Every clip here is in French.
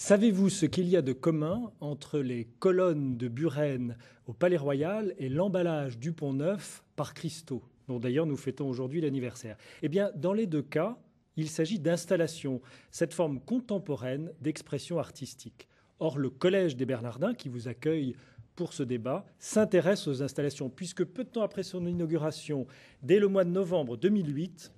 Savez-vous ce qu'il y a de commun entre les colonnes de Buren au Palais Royal et l'emballage du Pont-Neuf par Christo, dont d'ailleurs nous fêtons aujourd'hui l'anniversaire? Eh bien, dans les deux cas, il s'agit d'installations, cette forme contemporaine d'expression artistique. Or, le Collège des Bernardins, qui vous accueille pour ce débat, s'intéresse aux installations, puisque peu de temps après son inauguration, dès le mois de novembre 2008,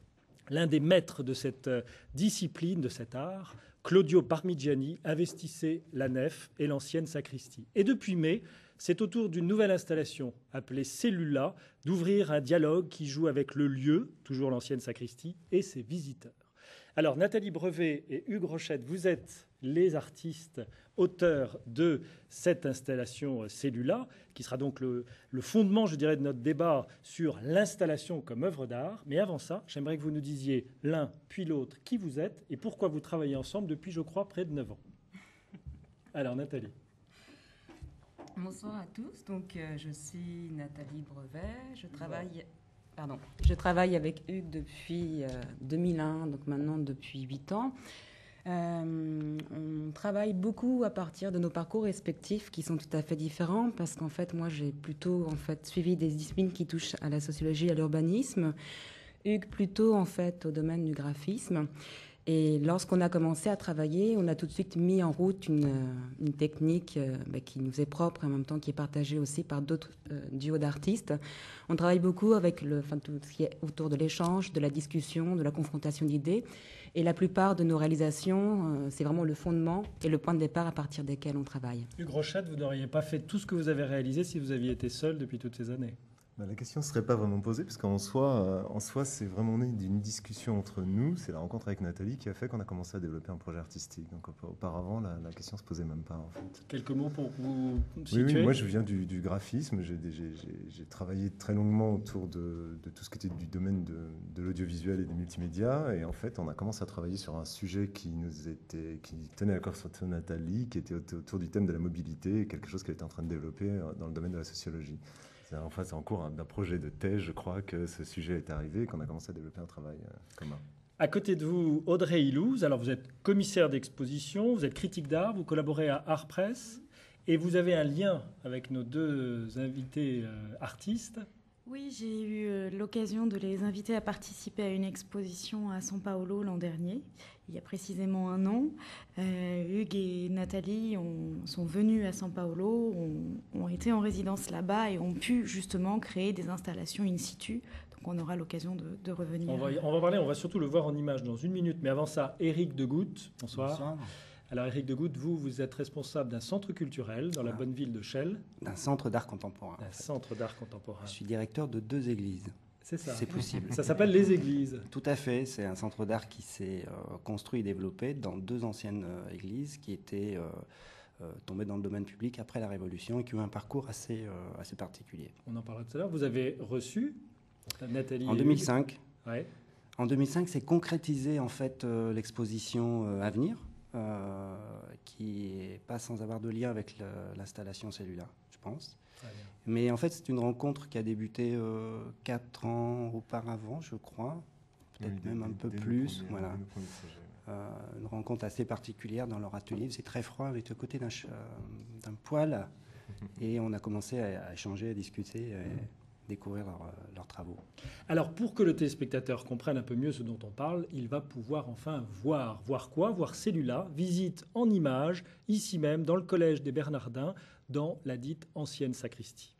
l'un des maîtres de cette discipline, de cet art, Claudio Parmigiani, investissait la nef et l'ancienne sacristie. Et depuis mai, c'est au tour d'une nouvelle installation, appelée Cellula, d'ouvrir un dialogue qui joue avec le lieu, toujours l'ancienne sacristie, et ses visiteurs. Alors, Nathalie Brevet et Hugues Rochette, vous êtes les artistes auteurs de cette installation Cellula, qui sera donc le fondement, je dirais, de notre débat sur l'installation comme œuvre d'art. Mais avant ça, j'aimerais que vous nous disiez l'un puis l'autre qui vous êtes et pourquoi vous travaillez ensemble depuis, je crois, près de 9 ans. Alors, Nathalie. Bonsoir à tous. Donc, je suis Nathalie Brevet. Je travaille avec Hugues depuis 2001, donc maintenant depuis 8 ans. On travaille beaucoup à partir de nos parcours respectifs qui sont tout à fait différents parce qu'en fait, moi, j'ai plutôt suivi des disciplines qui touchent à la sociologie et à l'urbanisme. Hugues plutôt en fait au domaine du graphisme. Et lorsqu'on a commencé à travailler, on a tout de suite mis en route une technique qui nous est propre et en même temps qui est partagée aussi par d'autres duos d'artistes. On travaille beaucoup avec tout ce qui est autour de l'échange, de la discussion, de la confrontation d'idées. Et la plupart de nos réalisations, c'est vraiment le fondement et le point de départ à partir desquels on travaille. Hugues Rochette, vous n'auriez pas fait tout ce que vous avez réalisé si vous aviez été seul depuis toutes ces années. La question ne serait pas vraiment posée, parce qu'en soi, c'est vraiment né d'une discussion entre nous. C'est la rencontre avec Nathalie qui a fait qu'on a commencé à développer un projet artistique. Donc auparavant, la question ne se posait même pas, en fait. Quelques mots pour vous situer. Oui, moi je viens du graphisme. J'ai travaillé très longuement autour de tout ce qui était du domaine de l'audiovisuel et des multimédias. Et en fait, on a commencé à travailler sur un sujet qui tenait à cœur sur Nathalie, qui était autour du thème de la mobilité, quelque chose qu'elle était en train de développer dans le domaine de la sociologie. Enfin, c'est en cours d'un projet de thèse, je crois, que ce sujet est arrivé et qu'on a commencé à développer un travail commun. À côté de vous, Audrey Ilouz. Alors, vous êtes commissaire d'exposition, vous êtes critique d'art, vous collaborez à Art Press et vous avez un lien avec nos deux invités artistes. Oui, j'ai eu l'occasion de les inviter à participer à une exposition à São Paulo l'an dernier, il y a précisément 1 an. Hugues et Nathalie sont venus à São Paulo, ont été en résidence là-bas et ont pu justement créer des installations in situ. Donc on aura l'occasion de revenir. On va surtout le voir en image dans 1 minute. Mais avant ça, Éric Degout, bonsoir. Bonsoir. Alors Éric Degout, vous êtes responsable d'un centre culturel dans la bonne ville de Chelles. D'un centre d'art contemporain. Un centre d'art contemporain. Je suis directeur de 2 églises. C'est ça. C'est possible. Ça s'appelle Les Églises. Tout à fait. C'est un centre d'art qui s'est construit et développé dans 2 anciennes églises qui étaient tombées dans le domaine public après la Révolution et qui ont un parcours assez particulier. On en parlera tout à l'heure. Vous avez reçu Nathalie en 2005. Ouais. En 2005, c'est concrétisé en fait l'exposition Avenir, qui n'est pas sans avoir de lien avec l'installation Cellula, je pense. Mais en fait, c'est une rencontre qui a débuté 4 ans auparavant, je crois, peut-être même un peu plus. Voilà. Une rencontre assez particulière dans leur atelier. C'est très froid, avec le côté d'un poêle. Et on a commencé à échanger, à discuter, et découvrir leurs travaux. Alors, pour que le téléspectateur comprenne un peu mieux ce dont on parle, il va pouvoir enfin voir. Voir quoi? Voir Cellula, visite en images, ici même, dans le Collège des Bernardins, dans la dite ancienne sacristie.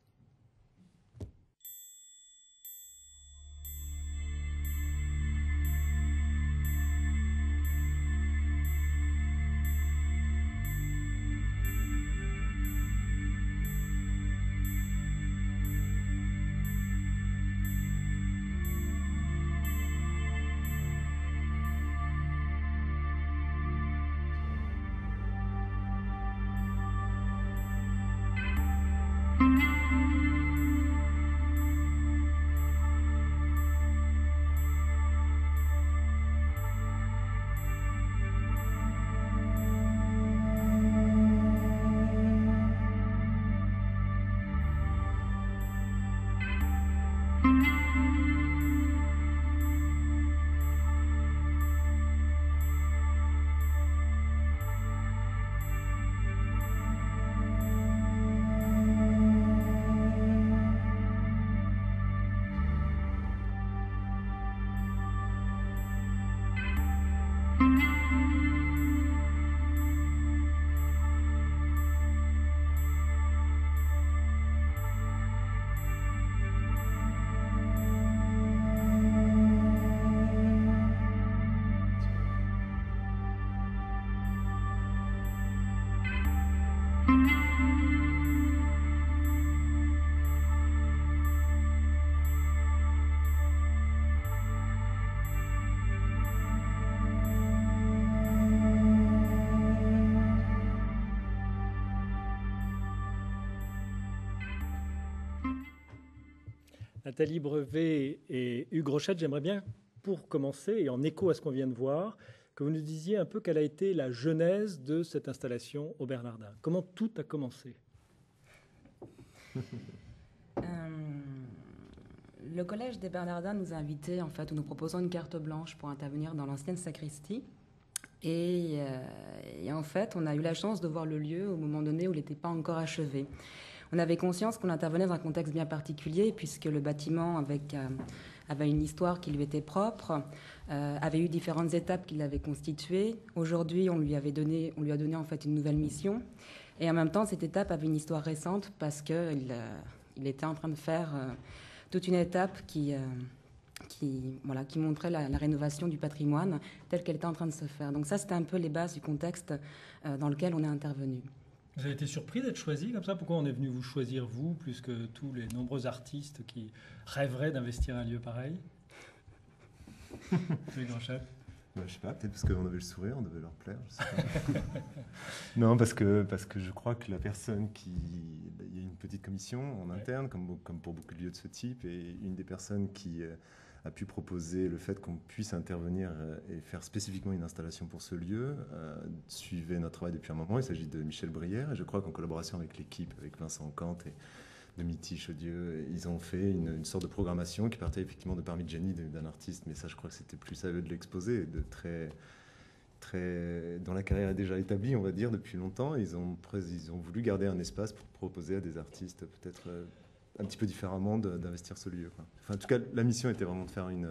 Nathalie Brevet et Hugues Rochette, j'aimerais bien, pour commencer, et en écho à ce qu'on vient de voir, que vous nous disiez un peu quelle a été la genèse de cette installation au Bernardin. Comment tout a commencé? Le Collège des Bernardins nous a invités, en fait, en nous proposant une carte blanche pour intervenir dans l'ancienne sacristie. Et en fait, on a eu la chance de voir le lieu au moment donné où il n'était pas encore achevé. On avait conscience qu'on intervenait dans un contexte bien particulier, puisque le bâtiment avait une histoire qui lui était propre, avait eu différentes étapes qui l'avaient constitué. Aujourd'hui, on lui a donné en fait une nouvelle mission. Et en même temps, cette étape avait une histoire récente parce qu'il était en train de faire toute une étape qui montrait la rénovation du patrimoine telle qu'elle était en train de se faire. Donc ça, c'était un peu les bases du contexte dans lequel on est intervenu. Vous avez été surpris d'être choisi comme ça? Pourquoi on est venu vous choisir, vous, plus que tous les nombreux artistes qui rêveraient d'investir un lieu pareil? Hugues Rochette. Je sais pas, peut-être parce qu'on avait le sourire, on devait leur plaire, je sais pas. Non, parce que je crois que la personne il y a une petite commission en interne, comme pour beaucoup de lieux de ce type, et une des personnes qui a pu proposer le fait qu'on puisse intervenir et faire spécifiquement une installation pour ce lieu, suivait notre travail depuis un moment. Il s'agit de Michel Brière, et je crois qu'en collaboration avec l'équipe, avec Vincent Kant et de Miti Chaudieu, ils ont fait une sorte de programmation qui partait effectivement de Parmigiani, d'un artiste, mais ça je crois que c'était plus à eux de l'exposer, dont la carrière est déjà établie, on va dire, depuis longtemps. Ils ont voulu garder un espace pour proposer à des artistes peut-être un petit peu différemment d'investir ce lieu, quoi. Enfin, en tout cas, la mission était vraiment de faire une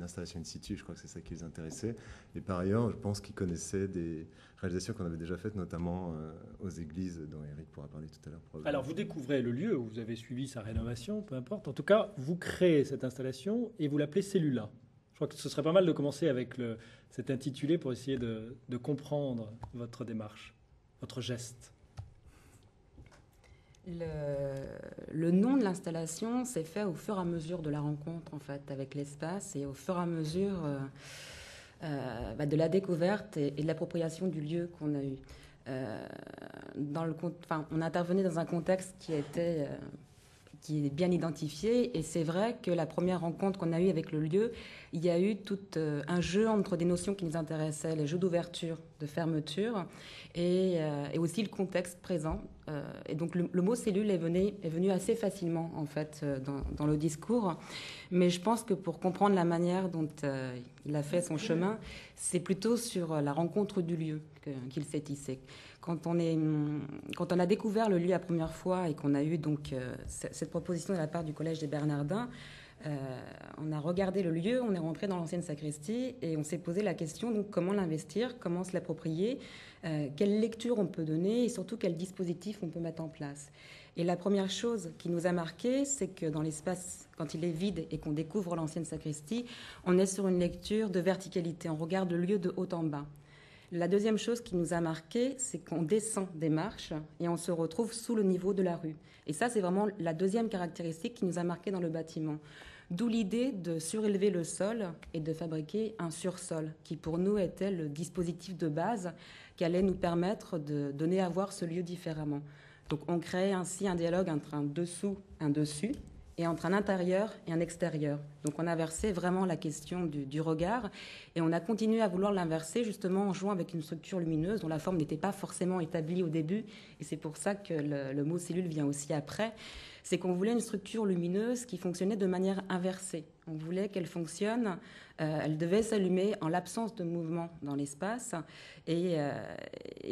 installation in situ. Je crois que c'est ça qui les intéressait. Et par ailleurs, je pense qu'ils connaissaient des réalisations qu'on avait déjà faites, notamment aux églises, dont Eric pourra parler tout à l'heure. Alors, vous découvrez le lieu, vous avez suivi sa rénovation, peu importe. En tout cas, vous créez cette installation et vous l'appelez Cellula. Je crois que ce serait pas mal de commencer avec cet intitulé pour essayer de comprendre votre démarche, votre geste. Le nom de l'installation s'est fait au fur et à mesure de la rencontre, en fait, avec l'espace et au fur et à mesure de la découverte et de l'appropriation du lieu qu'on a eu. On intervenait dans un contexte qui est bien identifié, et c'est vrai que la première rencontre qu'on a eue avec le lieu, il y a eu tout un jeu entre des notions qui nous intéressaient, les jeux d'ouverture, de fermeture, et aussi le contexte présent. Et donc le mot cellule est venu assez facilement, en fait, dans le discours. Mais je pense que pour comprendre la manière dont il a fait son chemin, c'est plutôt sur la rencontre du lieu qu'il s'est tissé. Quand on a découvert le lieu la première fois et qu'on a eu donc cette proposition de la part du Collège des Bernardins, on a regardé le lieu, on est rentré dans l'ancienne sacristie et on s'est posé la question, donc, comment l'investir, comment se l'approprier, quelle lecture on peut donner et surtout quel dispositif on peut mettre en place. Et la première chose qui nous a marqué, c'est que dans l'espace, quand il est vide et qu'on découvre l'ancienne sacristie, on est sur une lecture de verticalité, on regarde le lieu de haut en bas. La deuxième chose qui nous a marqué, c'est qu'on descend des marches et on se retrouve sous le niveau de la rue. Et ça, c'est vraiment la deuxième caractéristique qui nous a marqué dans le bâtiment. D'où l'idée de surélever le sol et de fabriquer un sursol, qui pour nous était le dispositif de base qui allait nous permettre de donner à voir ce lieu différemment. Donc on crée ainsi un dialogue entre un dessous, un dessus, et entre un intérieur et un extérieur. Donc on a inversé vraiment la question du regard, et on a continué à vouloir l'inverser justement en jouant avec une structure lumineuse dont la forme n'était pas forcément établie au début, et c'est pour ça que le mot cellule vient aussi après. C'est qu'on voulait une structure lumineuse qui fonctionnait de manière inversée. On voulait qu'elle fonctionne, elle devait s'allumer en l'absence de mouvement dans l'espace, et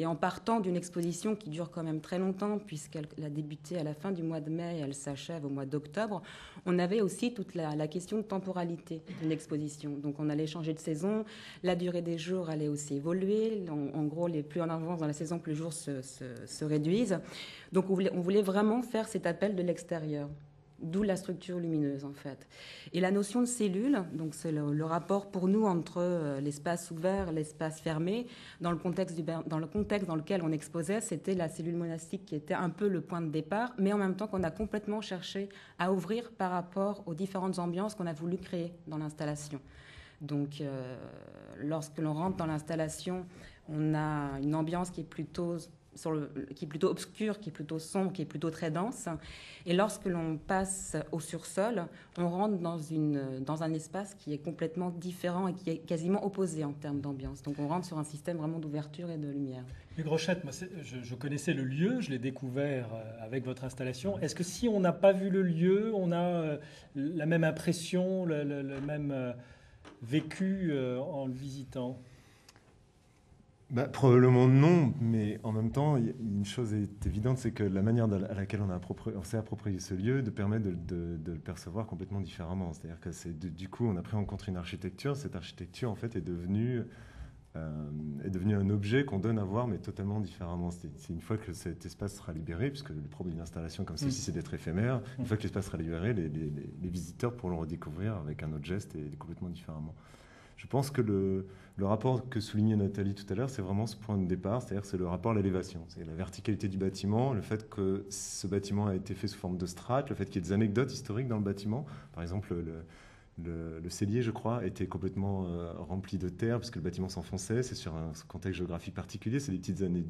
en partant d'une exposition qui dure quand même très longtemps, puisqu'elle a débuté à la fin du mois de mai et elle s'achève au mois d'octobre, on avait aussi toute la question de temporalité d'une exposition. Donc on allait changer de saison, la durée des jours allait aussi évoluer, en gros, plus on avance dans la saison, plus les jours se réduisent. Donc on voulait vraiment faire cet appel de l'extérieur. D'où la structure lumineuse, en fait. Et la notion de cellule, donc c'est le rapport pour nous entre l'espace ouvert, l'espace fermé. Dans le contexte dans lequel on exposait, c'était la cellule monastique qui était un peu le point de départ, mais en même temps qu'on a complètement cherché à ouvrir par rapport aux différentes ambiances qu'on a voulu créer dans l'installation. Donc, lorsque l'on rentre dans l'installation, on a une ambiance qui est plutôt qui est plutôt obscur, qui est plutôt sombre, qui est plutôt très dense. Et lorsque l'on passe au sursol, on rentre dans un espace qui est complètement différent et qui est quasiment opposé en termes d'ambiance. Donc on rentre sur un système vraiment d'ouverture et de lumière. Hugues Rochette, moi, je connaissais le lieu, je l'ai découvert avec votre installation. Est-ce que si on n'a pas vu le lieu, on a la même impression, le même vécu en le visitant ? Probablement non, mais en même temps, une chose est évidente, c'est que la manière à laquelle on s'est approprié ce lieu permet de le percevoir complètement différemment. C'est-à-dire que du coup, on a pris en compte une architecture. Cette architecture, en fait, est devenue un objet qu'on donne à voir, mais totalement différemment. C'est une fois que cet espace sera libéré, puisque le propre d'une installation comme celle-ci, c'est d'être éphémère. Une fois que l'espace sera libéré, les visiteurs pourront le redécouvrir avec un autre geste et complètement différemment. Je pense que le rapport que soulignait Nathalie tout à l'heure, c'est vraiment ce point de départ, c'est-à-dire c'est le rapport à l'élévation. C'est la verticalité du bâtiment, le fait que ce bâtiment a été fait sous forme de strates, le fait qu'il y ait des anecdotes historiques dans le bâtiment. Par exemple, le cellier, je crois, était complètement rempli de terre parce que le bâtiment s'enfonçait. C'est sur un contexte géographique particulier. C'est des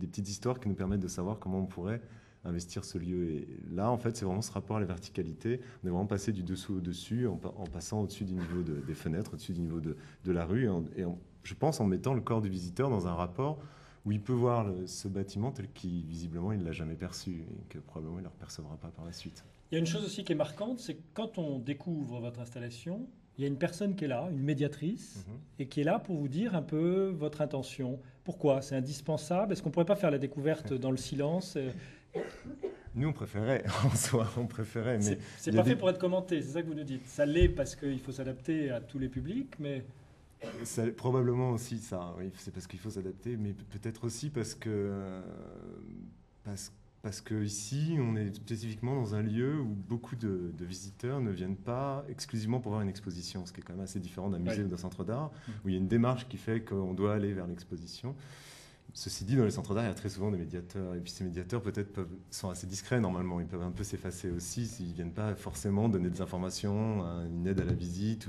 petites histoires qui nous permettent de savoir comment on pourrait investir ce lieu. Et là, en fait, c'est vraiment ce rapport à la verticalité. On est vraiment passé du dessous au dessus en passant au-dessus du niveau des fenêtres, au-dessus du niveau de la rue. Je pense en mettant le corps du visiteur dans un rapport où il peut voir ce bâtiment tel qu'il, visiblement, il ne l'a jamais perçu et que probablement il ne le percevra pas par la suite. Il y a une chose aussi qui est marquante, c'est que quand on découvre votre installation, il y a une personne qui est là, une médiatrice, et qui est là pour vous dire un peu votre intention. Pourquoi ? C'est indispensable ? Est-ce qu'on ne pourrait pas faire la découverte dans le silence ? Nous, on préférait, en soi, mais... C'est pas fait pour être commenté, c'est ça que vous nous dites. Ça l'est parce qu'il faut s'adapter à tous les publics, mais... Probablement aussi ça, oui, c'est parce qu'il faut s'adapter, mais peut-être aussi parce que ici, on est spécifiquement dans un lieu où beaucoup de visiteurs ne viennent pas exclusivement pour voir une exposition, ce qui est quand même assez différent d'un musée ou d'un centre d'art, où il y a une démarche qui fait qu'on doit aller vers l'exposition. Ceci dit, dans les centres d'art, il y a très souvent des médiateurs, et puis ces médiateurs peut-être sont assez discrets normalement, ils peuvent un peu s'effacer aussi s'ils ne viennent pas forcément donner des informations, une aide à la visite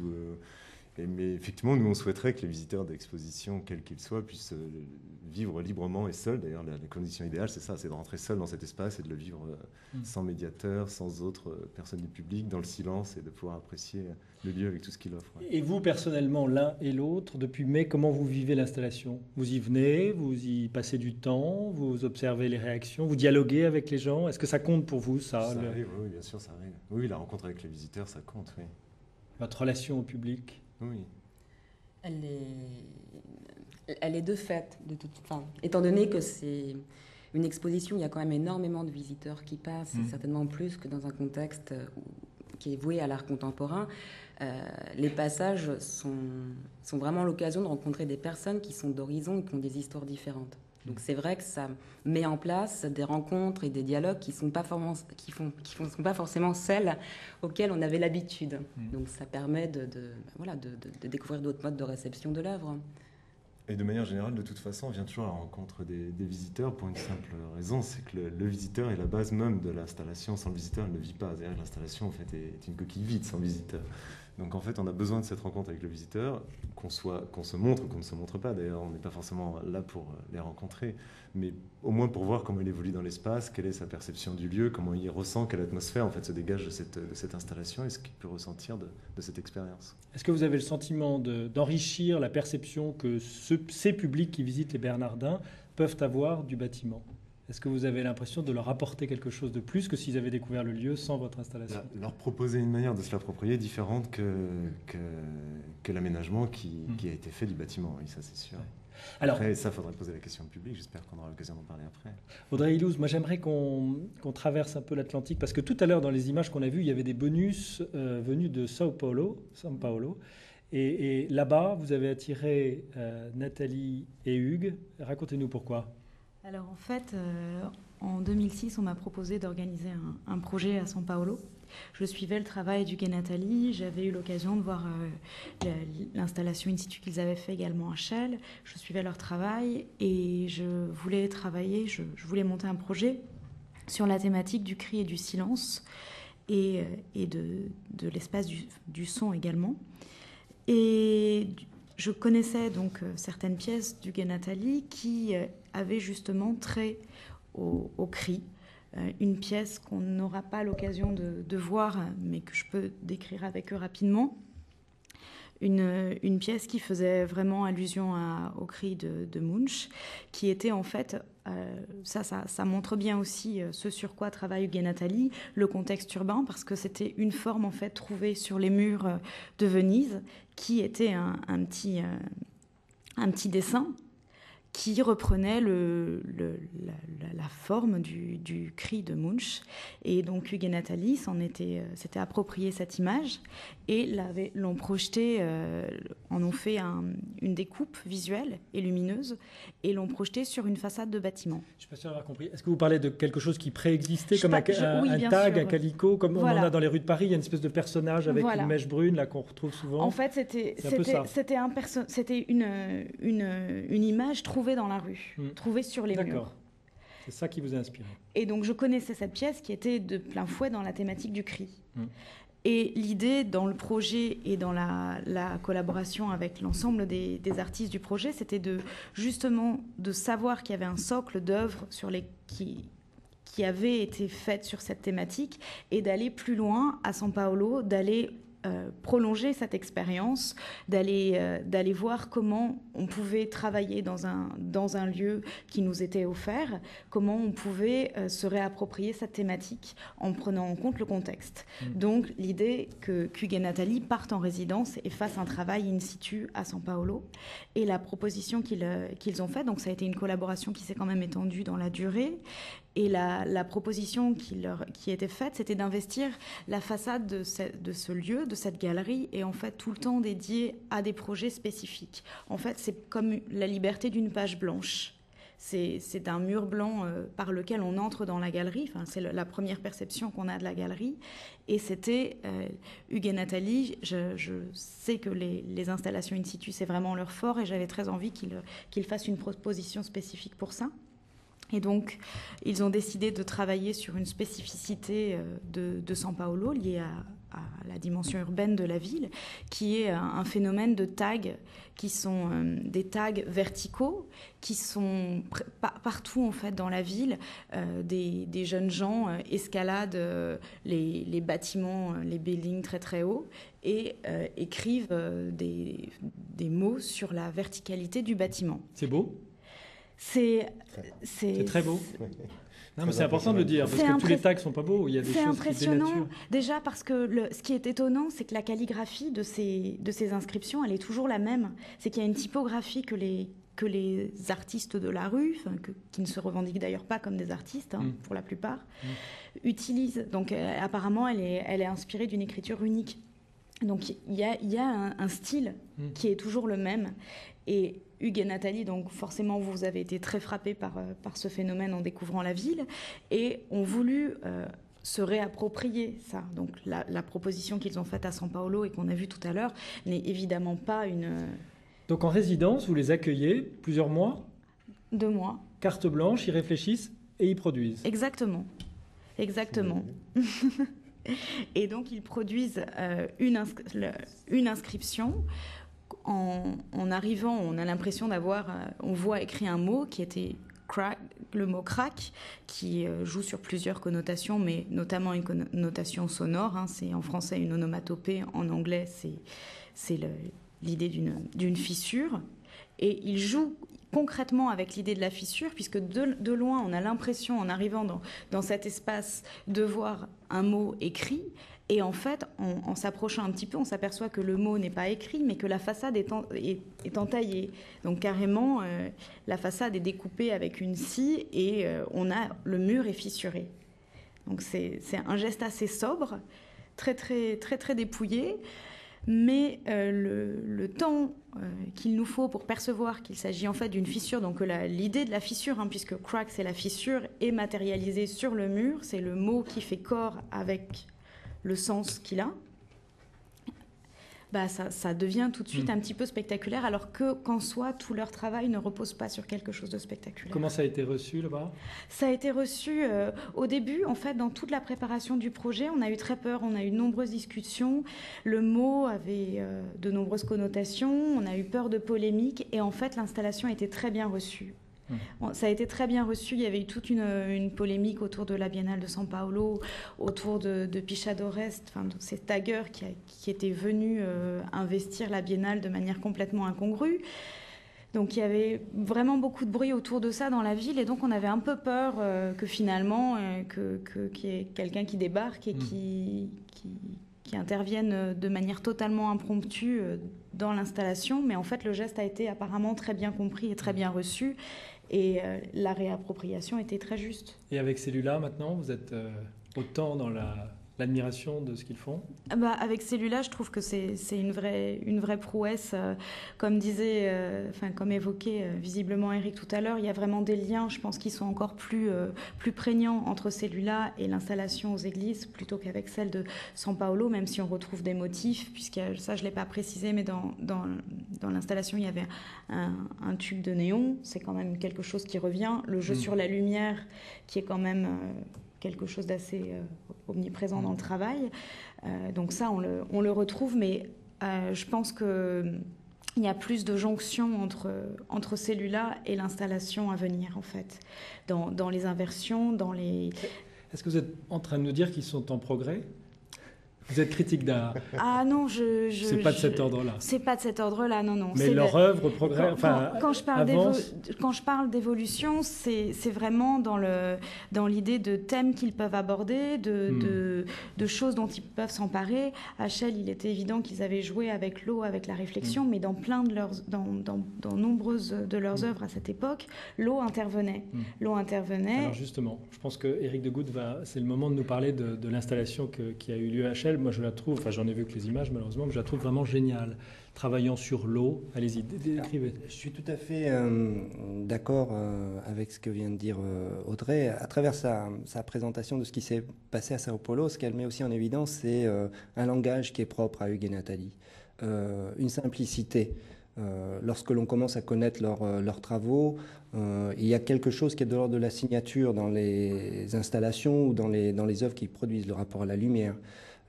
mais effectivement, nous, on souhaiterait que les visiteurs d'exposition, quels qu'ils soient, puissent vivre librement et seuls. D'ailleurs, la condition idéale, c'est ça, c'est de rentrer seul dans cet espace et de le vivre sans médiateur, sans autres personnes du public, dans le silence et de pouvoir apprécier le lieu avec tout ce qu'il offre. Ouais. Et vous, personnellement, l'un et l'autre, depuis mai, comment vous vivez l'installation ? Vous y venez, vous y passez du temps, vous observez les réactions, vous dialoguez avec les gens ? Est-ce que ça compte pour vous, ça arrive, oui, bien sûr, ça arrive. Oui, la rencontre avec les visiteurs, ça compte, oui. Votre relation au public ? Oui. Elle est de fait, étant donné que c'est une exposition, il y a quand même énormément de visiteurs qui passent, certainement plus que dans un contexte qui est voué à l'art contemporain. Les passages sont vraiment l'occasion de rencontrer des personnes qui sont d'horizons et qui ont des histoires différentes. Donc c'est vrai que ça met en place des rencontres et des dialogues qui ne sont pas forcément celles auxquelles on avait l'habitude. Donc ça permet de découvrir d'autres modes de réception de l'œuvre. Et de manière générale, de toute façon, on vient toujours à la rencontre des visiteurs pour une simple raison, c'est que le visiteur est la base même de l'installation. Sans le visiteur, elle ne vit pas. C'est-à-dire que l'installation, en fait, est une coquille vide sans visiteur. Donc en fait, on a besoin de cette rencontre avec le visiteur, qu'on se montre ou qu'on ne se montre pas. D'ailleurs, on n'est pas forcément là pour les rencontrer, mais au moins pour voir comment il évolue dans l'espace, quelle est sa perception du lieu, comment il ressent, quelle atmosphère en fait se dégage de cette installation et ce qu'il peut ressentir de cette expérience. Est-ce que vous avez le sentiment d'enrichir la perception que ces publics qui visitent les Bernardins peuvent avoir du bâtiment ? Est-ce que vous avez l'impression de leur apporter quelque chose de plus que s'ils avaient découvert le lieu sans votre installation ? Leur proposer une manière de se l'approprier différente que l'aménagement qui a été fait du bâtiment, oui, ça c'est sûr. Ouais. Alors, après, ça, il faudrait poser la question au public, j'espère qu'on aura l'occasion d'en parler après. Audrey Ilouz, moi j'aimerais qu'on traverse un peu l'Atlantique, parce que tout à l'heure, dans les images qu'on a vues, il y avait des bonus venus de São Paulo. Et là-bas, vous avez attiré Nathalie et Hugues. Racontez-nous pourquoi. Alors en fait, en 2006, on m'a proposé d'organiser un projet à São Paulo. Je suivais le travail d'Hugues et Nathalie. J'avais eu l'occasion de voir l'installation in situ qu'ils avaient fait également à Chelles. Je suivais leur travail et je voulais travailler, je voulais monter un projet sur la thématique du cri et du silence et de l'espace du son également. Et je connaissais donc certaines pièces d'Hugues et Nathalie qui avaient justement trait au cri. Une pièce qu'on n'aura pas l'occasion de voir, mais que je peux décrire avec eux rapidement. Une pièce qui faisait vraiment allusion au cri de Munch, qui était en fait, ça montre bien aussi ce sur quoi travaille Hugues et Nathalie, le contexte urbain, parce que c'était une forme en fait trouvée sur les murs de Venise, qui était un petit dessin qui reprenait la forme du cri de Munch. Et donc Hugues et Nathalie s'étaient approprié cette image et l'ont projetée, en ont fait une découpe visuelle et lumineuse et l'ont projetée sur une façade de bâtiment. Je ne suis pas sûr d'avoir compris. Est-ce que vous parlez de quelque chose qui préexistait, comme un tag, sûr. un calicot, comme voilà. On en a dans les rues de Paris, il y a une espèce de personnage avec une mèche brune là qu'on retrouve souvent. En fait, c'était une image trouvée dans la rue, trouvée sur les murs. D'accord. C'est ça qui vous a inspiré. Et donc je connaissais cette pièce qui était de plein fouet dans la thématique du cri. Et l'idée dans le projet et dans la collaboration avec l'ensemble des artistes du projet, c'était justement de savoir qu'il y avait un socle d'œuvres qui avait été faites sur cette thématique et d'aller plus loin à São Paulo, d'aller prolonger cette expérience, d'aller voir comment on pouvait travailler dans un lieu qui nous était offert, comment on pouvait se réapproprier cette thématique en prenant en compte le contexte. Donc l'idée que Hugues et Nathalie partent en résidence et fassent un travail in situ à São Paulo, et la proposition qu'ils ont faite, donc ça a été une collaboration qui s'est quand même étendue dans la durée. Et la proposition qui était faite, c'était d'investir la façade de ce lieu, de cette galerie, et en fait tout le temps dédié à des projets spécifiques. En fait, c'est comme la liberté d'une page blanche. C'est un mur blanc par lequel on entre dans la galerie. Enfin, c'est la première perception qu'on a de la galerie. Et c'était Hugues et Nathalie. Je sais que les installations in situ, c'est vraiment leur fort, et j'avais très envie qu'ils fassent une proposition spécifique pour ça. Et donc, ils ont décidé de travailler sur une spécificité de São Paulo liée à la dimension urbaine de la ville, qui est un phénomène de tags, qui sont des tags verticaux, qui sont partout en fait dans la ville. Des jeunes gens escaladent les bâtiments, les buildings très très hauts, et écrivent des mots sur la verticalité du bâtiment. C'est beau ? C'est très beau. Non, mais c'est important de le dire, parce que tous les tags ne sont pas beaux. Il y a des choses impressionnant, qui dénaturent. déjà parce que ce qui est étonnant, c'est que la calligraphie de ces inscriptions, elle est toujours la même. C'est qu'il y a une typographie que les artistes de la rue, qui ne se revendiquent d'ailleurs pas comme des artistes, pour la plupart, utilisent. Donc apparemment, elle est inspirée d'une écriture unique. Donc il y a un style qui est toujours le même. Et Hugues et Nathalie, donc forcément, vous avez été très frappés par ce phénomène en découvrant la ville, et ont voulu se réapproprier ça. Donc la proposition qu'ils ont faite à São Paulo et qu'on a vue tout à l'heure n'est évidemment pas une... Donc en résidence, vous les accueillez plusieurs mois ? 2 mois. Carte blanche, ils réfléchissent et ils produisent. Exactement. Et donc ils produisent une inscription. En arrivant, on a l'impression on voit écrit un mot qui était crack, le mot crack, qui joue sur plusieurs connotations, mais notamment une connotation sonore. C'est en français une onomatopée, en anglais c'est l'idée d'une fissure. Et il joue concrètement avec l'idée de la fissure, puisque de loin, on a l'impression, en arrivant dans cet espace, de voir un mot écrit. Et en fait, en s'approchant un petit peu, on s'aperçoit que le mot n'est pas écrit, mais que la façade est entaillée. Donc carrément, la façade est découpée avec une scie et le mur est fissuré. Donc c'est un geste assez sobre, très très très très dépouillé, mais le temps qu'il nous faut pour percevoir qu'il s'agit en fait d'une fissure, donc l'idée de la fissure, puisque crack c'est la fissure, est matérialisée sur le mur, c'est le mot qui fait corps avec le sens qu'il a, ça devient tout de suite un petit peu spectaculaire, alors qu'en soi, tout leur travail ne repose pas sur quelque chose de spectaculaire. Comment ça a été reçu là-bas ? Ça a été reçu au début, en fait, dans toute la préparation du projet. On a eu très peur, on a eu de nombreuses discussions. Le mot avait de nombreuses connotations, on a eu peur de polémiques, et en fait, l'installation a été très bien reçue. Bon, ça a été très bien reçu. Il y avait eu toute une polémique autour de la Biennale de São Paulo, autour de Pichadores, de ces taggers qui étaient venus investir la Biennale de manière complètement incongrue. Donc il y avait vraiment beaucoup de bruit autour de ça dans la ville, et donc on avait un peu peur que finalement qu'il y ait quelqu'un qui débarque et qui intervienne de manière totalement impromptue dans l'installation. Mais en fait, le geste a été apparemment très bien compris et très bien reçu, et la réappropriation était très juste. Et avec Cellula, maintenant, vous êtes autant dans l'admiration de ce qu'ils font? Avec Cellula, je trouve que c'est une vraie prouesse. Comme comme évoqué visiblement Eric tout à l'heure, il y a vraiment des liens, je pense, qui sont encore plus prégnants entre Cellula et l'installation aux églises, plutôt qu'avec celle de São Paulo, même si on retrouve des motifs, puisque ça, je ne l'ai pas précisé, mais dans l'installation, il y avait un tube de néon. C'est quand même quelque chose qui revient. Le jeu sur la lumière, qui est quand même quelque chose d'assez omniprésent dans le travail. Donc ça, on le retrouve, mais je pense qu'il y a plus de jonction entre Cellula et l'installation à venir, en fait, dans les inversions, dans les... Est-ce que vous êtes en train de nous dire qu'ils sont en progrès ? Vous êtes critique d'art. Ah non, c'est pas de cet ordre-là. C'est pas de cet ordre-là, non. Mais leur œuvre progresse. Quand je parle d'évolution, c'est vraiment dans l'idée de thèmes qu'ils peuvent aborder, de choses dont ils peuvent s'emparer. À Shell, il était évident qu'ils avaient joué avec l'eau, avec la réflexion, mais dans dans nombreuses de leurs œuvres à cette époque, l'eau intervenait. Alors justement, je pense que Éric Degout c'est le moment de nous parler de l'installation qui a eu lieu à Shell. Moi, je la trouve, j'en ai vu que les images malheureusement, mais je la trouve vraiment géniale. Travaillant sur l'eau, allez-y, décrivez. Je suis tout à fait d'accord avec ce que vient de dire Audrey. À travers sa présentation de ce qui s'est passé à Sao Paulo, ce qu'elle met aussi en évidence, c'est un langage qui est propre à Hugues et Nathalie, une simplicité. Lorsque l'on commence à connaître leurs travaux, il y a quelque chose qui est de l'ordre de la signature dans les installations ou dans les œuvres qu'ils produisent, le rapport à la lumière,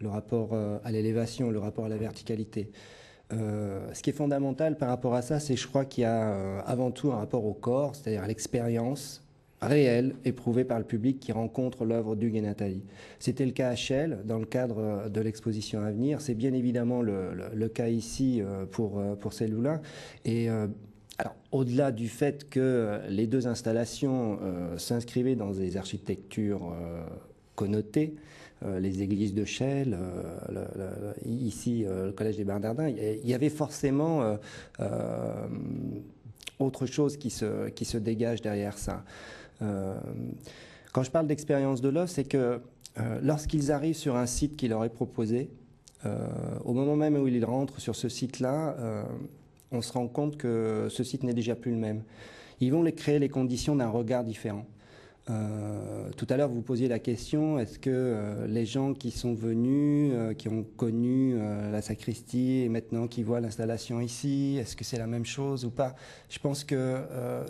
le rapport à l'élévation, le rapport à la verticalité. Ce qui est fondamental par rapport à ça, c'est je crois qu'il y a avant tout un rapport au corps, c'est-à-dire à l'expérience réelle éprouvée par le public qui rencontre l'œuvre d'Hugues et Nathalie. C'était le cas à Shell dans le cadre de l'exposition à venir. C'est bien évidemment le cas ici pour Cellula. Et alors, au-delà du fait que les deux installations s'inscrivaient dans des architectures connotées, les églises de Shell, ici le Collège des Bernardins, il y avait forcément autre chose qui se dégage derrière ça. Quand je parle d'expérience de l'œuvre, c'est que lorsqu'ils arrivent sur un site qui leur est proposé, au moment même où ils rentrent sur ce site-là, on se rend compte que ce site n'est déjà plus le même. Ils vont créer les conditions d'un regard différent. Tout à l'heure, vous posiez la question, est-ce que les gens qui sont venus, qui ont connu la sacristie et maintenant qui voient l'installation ici, est-ce que c'est la même chose ou pas? Je pense que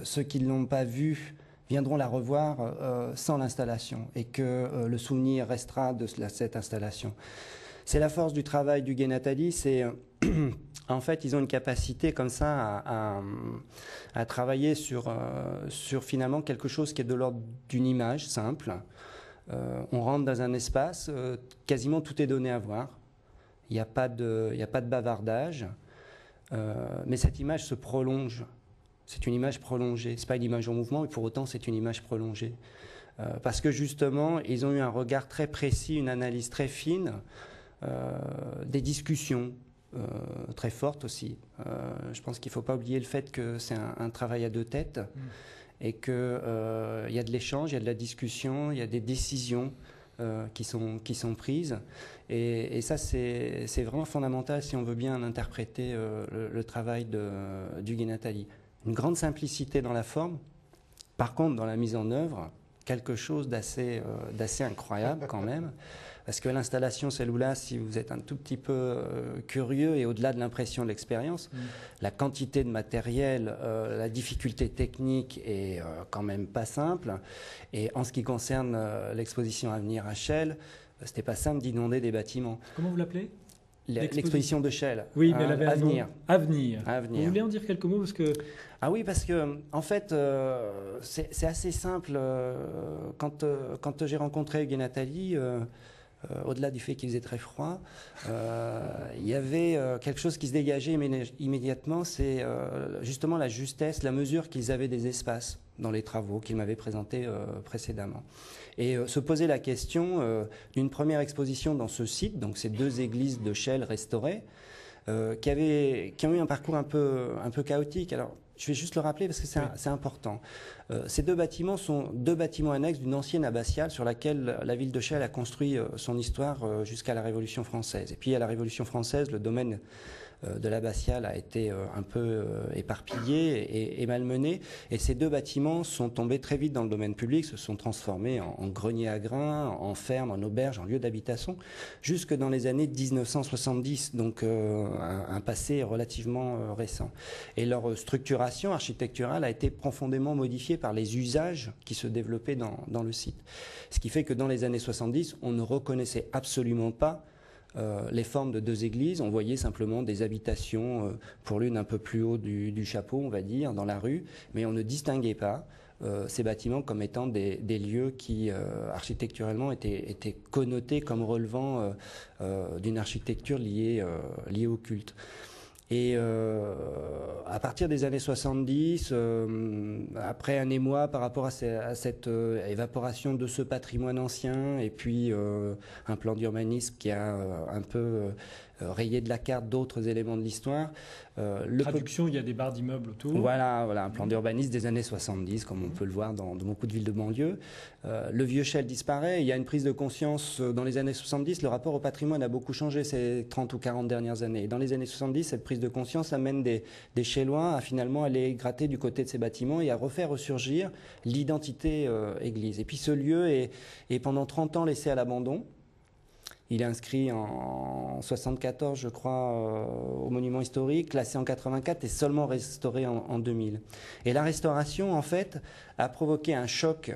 ceux qui ne l'ont pas vue viendront la revoir sans l'installation et que le souvenir restera de cette installation. C'est la force du travail d'Hugues et Nathalie, c'est... En fait, ils ont une capacité comme ça à travailler sur finalement quelque chose qui est de l'ordre d'une image simple. On rentre dans un espace, quasiment tout est donné à voir. Il n'y a pas de bavardage, mais cette image se prolonge. C'est une image prolongée. Ce n'est pas une image en mouvement, mais pour autant, c'est une image prolongée. Parce que justement, ils ont eu un regard très précis, une analyse très fine, des discussions, très forte aussi. Je pense qu'il ne faut pas oublier le fait que c'est un travail à deux têtes et qu'il y a de l'échange, il y a de la discussion, il y a des décisions qui sont prises. Et ça, c'est vraiment fondamental si on veut bien interpréter le travail d'Hugues et Nathalie. Une grande simplicité dans la forme, par contre, dans la mise en œuvre, quelque chose d'assez incroyable quand même. Parce que l'installation Cellula, si vous êtes un tout petit peu curieux et au-delà de l'impression de l'expérience, la quantité de matériel, la difficulté technique est quand même pas simple. Et en ce qui concerne l'exposition à venir à Shell, c'était pas simple d'inonder des bâtiments. Comment vous l'appelez ? l'exposition de Chelles. Oui, mais elle avait Avenir. Avenir. Avenir. Vous voulez en dire quelques mots parce que... Ah oui, parce que en fait, c'est assez simple. Quand j'ai rencontré Hugues et Nathalie, au-delà du fait qu'il faisait très froid, il y avait quelque chose qui se dégageait immédiatement, c'est justement la justesse, la mesure qu'ils avaient des espaces dans les travaux qu'ils m'avaient présentés précédemment. Et se poser la question d'une première exposition dans ce site, donc ces 2 églises de Chelles restaurées, qui ont eu un parcours un peu chaotique. Alors, je vais juste le rappeler parce que c'est important. Ces 2 bâtiments sont 2 bâtiments annexes d'une ancienne abbatiale sur laquelle la ville de Chelles a construit son histoire jusqu'à la Révolution française. Et puis à la Révolution française, le domaine de l'abbatiale a été un peu éparpillé et malmené. Et ces 2 bâtiments sont tombés très vite dans le domaine public, se sont transformés en greniers à grains, en fermes, en auberges, en lieux d'habitation, jusque dans les années 1970, donc un passé relativement récent. Et leur structuration architecturale a été profondément modifiée par les usages qui se développaient dans le site. Ce qui fait que dans les années 70, on ne reconnaissait absolument pas les formes de 2 églises. On voyait simplement des habitations, pour l'une un peu plus haut du chapeau, on va dire, dans la rue, mais on ne distinguait pas ces bâtiments comme étant des lieux qui, architecturellement, étaient connotés comme relevant d'une architecture liée au culte. Et à partir des années 70, après un émoi par rapport à cette évaporation de ce patrimoine ancien, et puis un plan d'urbanisme qui a un peu rayé de la carte d'autres éléments de l'histoire. Traduction, il y a des barres d'immeubles autour. Voilà, un plan d'urbanisme des années 70, comme on peut le voir dans beaucoup de villes de banlieue. Le vieux Chelles disparaît. Il y a une prise de conscience dans les années 70. Le rapport au patrimoine a beaucoup changé ces 30 ou 40 dernières années. Et dans les années 70, cette prise de conscience amène des Chellois à finalement aller gratter du côté de ces bâtiments et à refaire ressurgir l'identité église. Et puis ce lieu est pendant 30 ans laissé à l'abandon. Il est inscrit en 74, je crois, au monument historique, classé en 84 et seulement restauré en 2000. Et la restauration, en fait, a provoqué un choc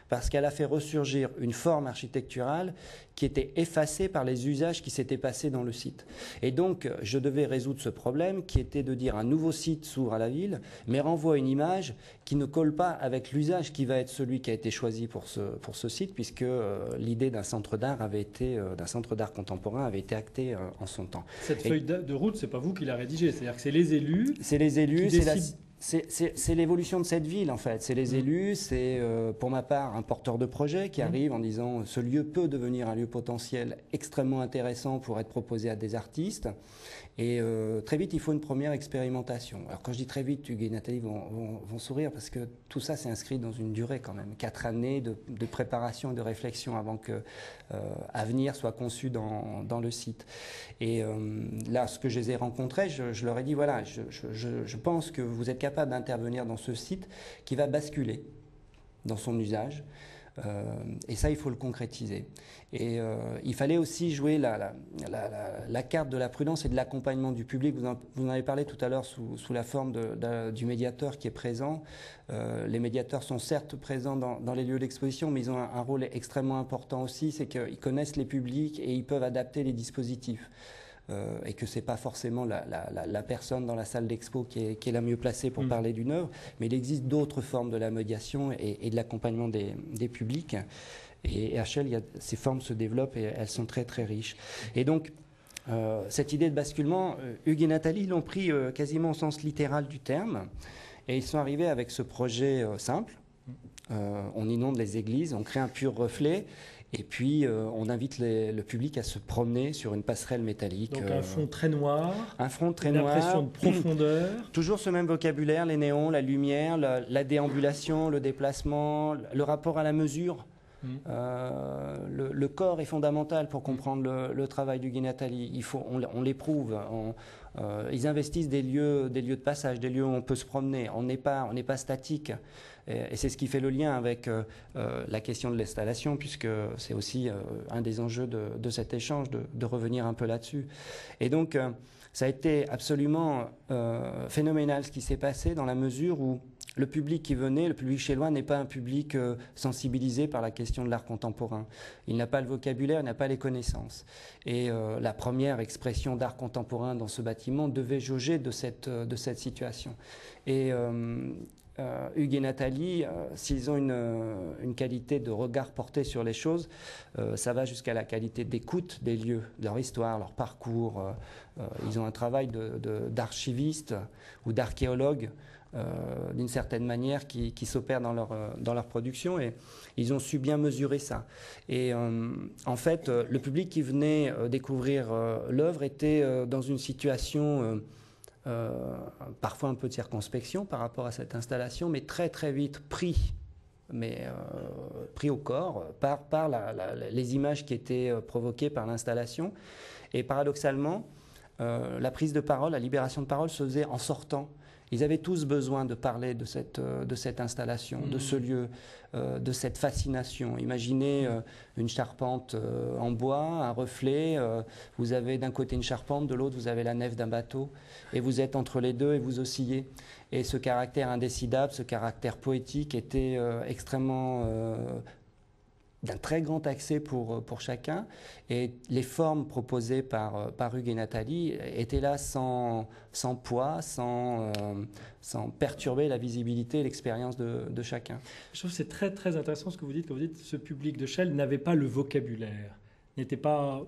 parce qu'elle a fait ressurgir une forme architecturale qui était effacée par les usages qui s'étaient passés dans le site. Et donc, je devais résoudre ce problème qui était de dire un nouveau site s'ouvre à la ville, mais renvoie une image qui ne colle pas avec l'usage qui va être celui qui a été choisi pour ce site, puisque l'idée d'un centre d'art d'un centre d'art contemporain avait été actée en son temps. Cette feuille de route, c'est pas vous qui la rédigée, c'est-à-dire que c'est les élus. C'est les élus, qui décident. C'est l'évolution de cette ville, en fait. C'est les élus, c'est pour ma part un porteur de projet qui arrive en disant ce lieu peut devenir un lieu potentiel extrêmement intéressant pour être proposé à des artistes. Et très vite, il faut une première expérimentation. Alors quand je dis très vite, Hugues et Nathalie vont sourire parce que tout ça s'est inscrit dans une durée quand même. 4 années de préparation et de réflexion avant que Avenir soit conçu dans le site. Et là, ce que je les ai rencontrés, je leur ai dit, voilà, je pense que vous êtes capable d'intervenir dans ce site qui va basculer dans son usage. Et ça, il faut le concrétiser. Et il fallait aussi jouer la carte de la prudence et de l'accompagnement du public. Vous en avez parlé tout à l'heure sous la forme du médiateur qui est présent. Les médiateurs sont certes présents dans les lieux d'exposition, mais ils ont un rôle extrêmement important aussi, c'est qu'ils connaissent les publics et ils peuvent adapter les dispositifs. Et que c'est pas forcément la personne dans la salle d'expo qui est la mieux placée pour parler d'une œuvre, mais il existe d'autres formes de la médiation et de l'accompagnement des publics. Et à Chelles, ces formes se développent et elles sont très très riches. Et donc, cette idée de basculement, Hugues et Nathalie l'ont pris quasiment au sens littéral du terme, et ils sont arrivés avec ce projet simple. On inonde les églises, on crée un pur reflet. Et puis, on invite le public à se promener sur une passerelle métallique. Donc un fond très noir. Un fond très noir. Une impression noir. de profondeur. Toujours ce même vocabulaire, les néons, la lumière, la déambulation, le déplacement, le rapport à la mesure. Le corps est fondamental pour comprendre le travail d'Hugues et Nathalie. On l'éprouve. Ils investissent des lieux de passage, des lieux où on peut se promener. On n'est pas statique. Et c'est ce qui fait le lien avec la question de l'installation, puisque c'est aussi un des enjeux de cet échange, de revenir un peu là-dessus. Et donc, ça a été absolument phénoménal ce qui s'est passé dans la mesure où le public qui venait, le public chélois, n'est pas un public sensibilisé par la question de l'art contemporain. Il n'a pas le vocabulaire, il n'a pas les connaissances. Et la première expression d'art contemporain dans ce bâtiment devait jauger de cette situation. Et Hugues et Nathalie, s'ils ont une qualité de regard porté sur les choses, ça va jusqu'à la qualité d'écoute des lieux, de leur histoire, leur parcours. Ils ont un travail d'archiviste ou d'archéologue, d'une certaine manière, qui s'opère dans leur production, et ils ont su bien mesurer ça. Et en fait, le public qui venait découvrir l'œuvre était dans une situation parfois un peu de circonspection par rapport à cette installation, mais très très vite pris au corps par les images qui étaient provoquées par l'installation. Et paradoxalement, la prise de parole, la libération de parole se faisait en sortant. Ils avaient tous besoin de parler de cette installation, de ce lieu, de cette fascination. Imaginez une charpente en bois, un reflet. Vous avez d'un côté une charpente, de l'autre vous avez la nef d'un bateau. Et vous êtes entre les deux et vous oscillez. Et ce caractère indécidable, ce caractère poétique était extrêmement... d'un très grand accès pour chacun, et les formes proposées par Hugues et Nathalie étaient là sans poids, sans perturber la visibilité et l'expérience de chacun. Je trouve que c'est très très intéressant ce que vous dites, quand vous dites que ce public de Chelles n'avait pas le vocabulaire, n'était pas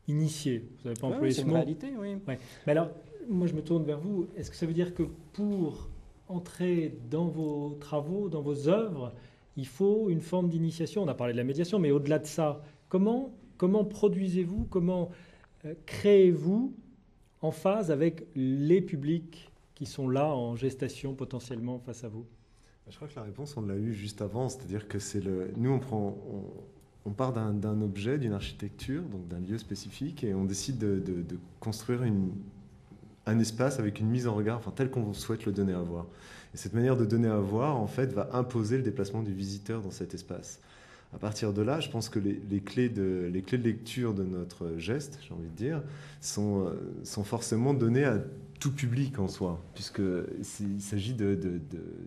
initié. Vous n'avez pas employé ce mot. C'est une réalité, oui. Ouais. Mais alors, moi je me tourne vers vous. Est-ce que ça veut dire que pour entrer dans vos travaux, dans vos œuvres, il faut une forme d'initiation? On a parlé de la médiation, mais au-delà de ça, comment produisez-vous, comment créez-vous en phase avec les publics qui sont là en gestation potentiellement face à vous? Je crois que la réponse, on l'a eue juste avant, c'est-à-dire que nous, on part d'un objet, d'une architecture, donc d'un lieu spécifique, et on décide de construire un espace avec une mise en regard, tel qu'on souhaite le donner à voir. Et cette manière de donner à voir, en fait, va imposer le déplacement du visiteur dans cet espace. À partir de là, je pense que les clés de lecture de notre geste, j'ai envie de dire, sont forcément données à tout public en soi, puisqu'il s'agit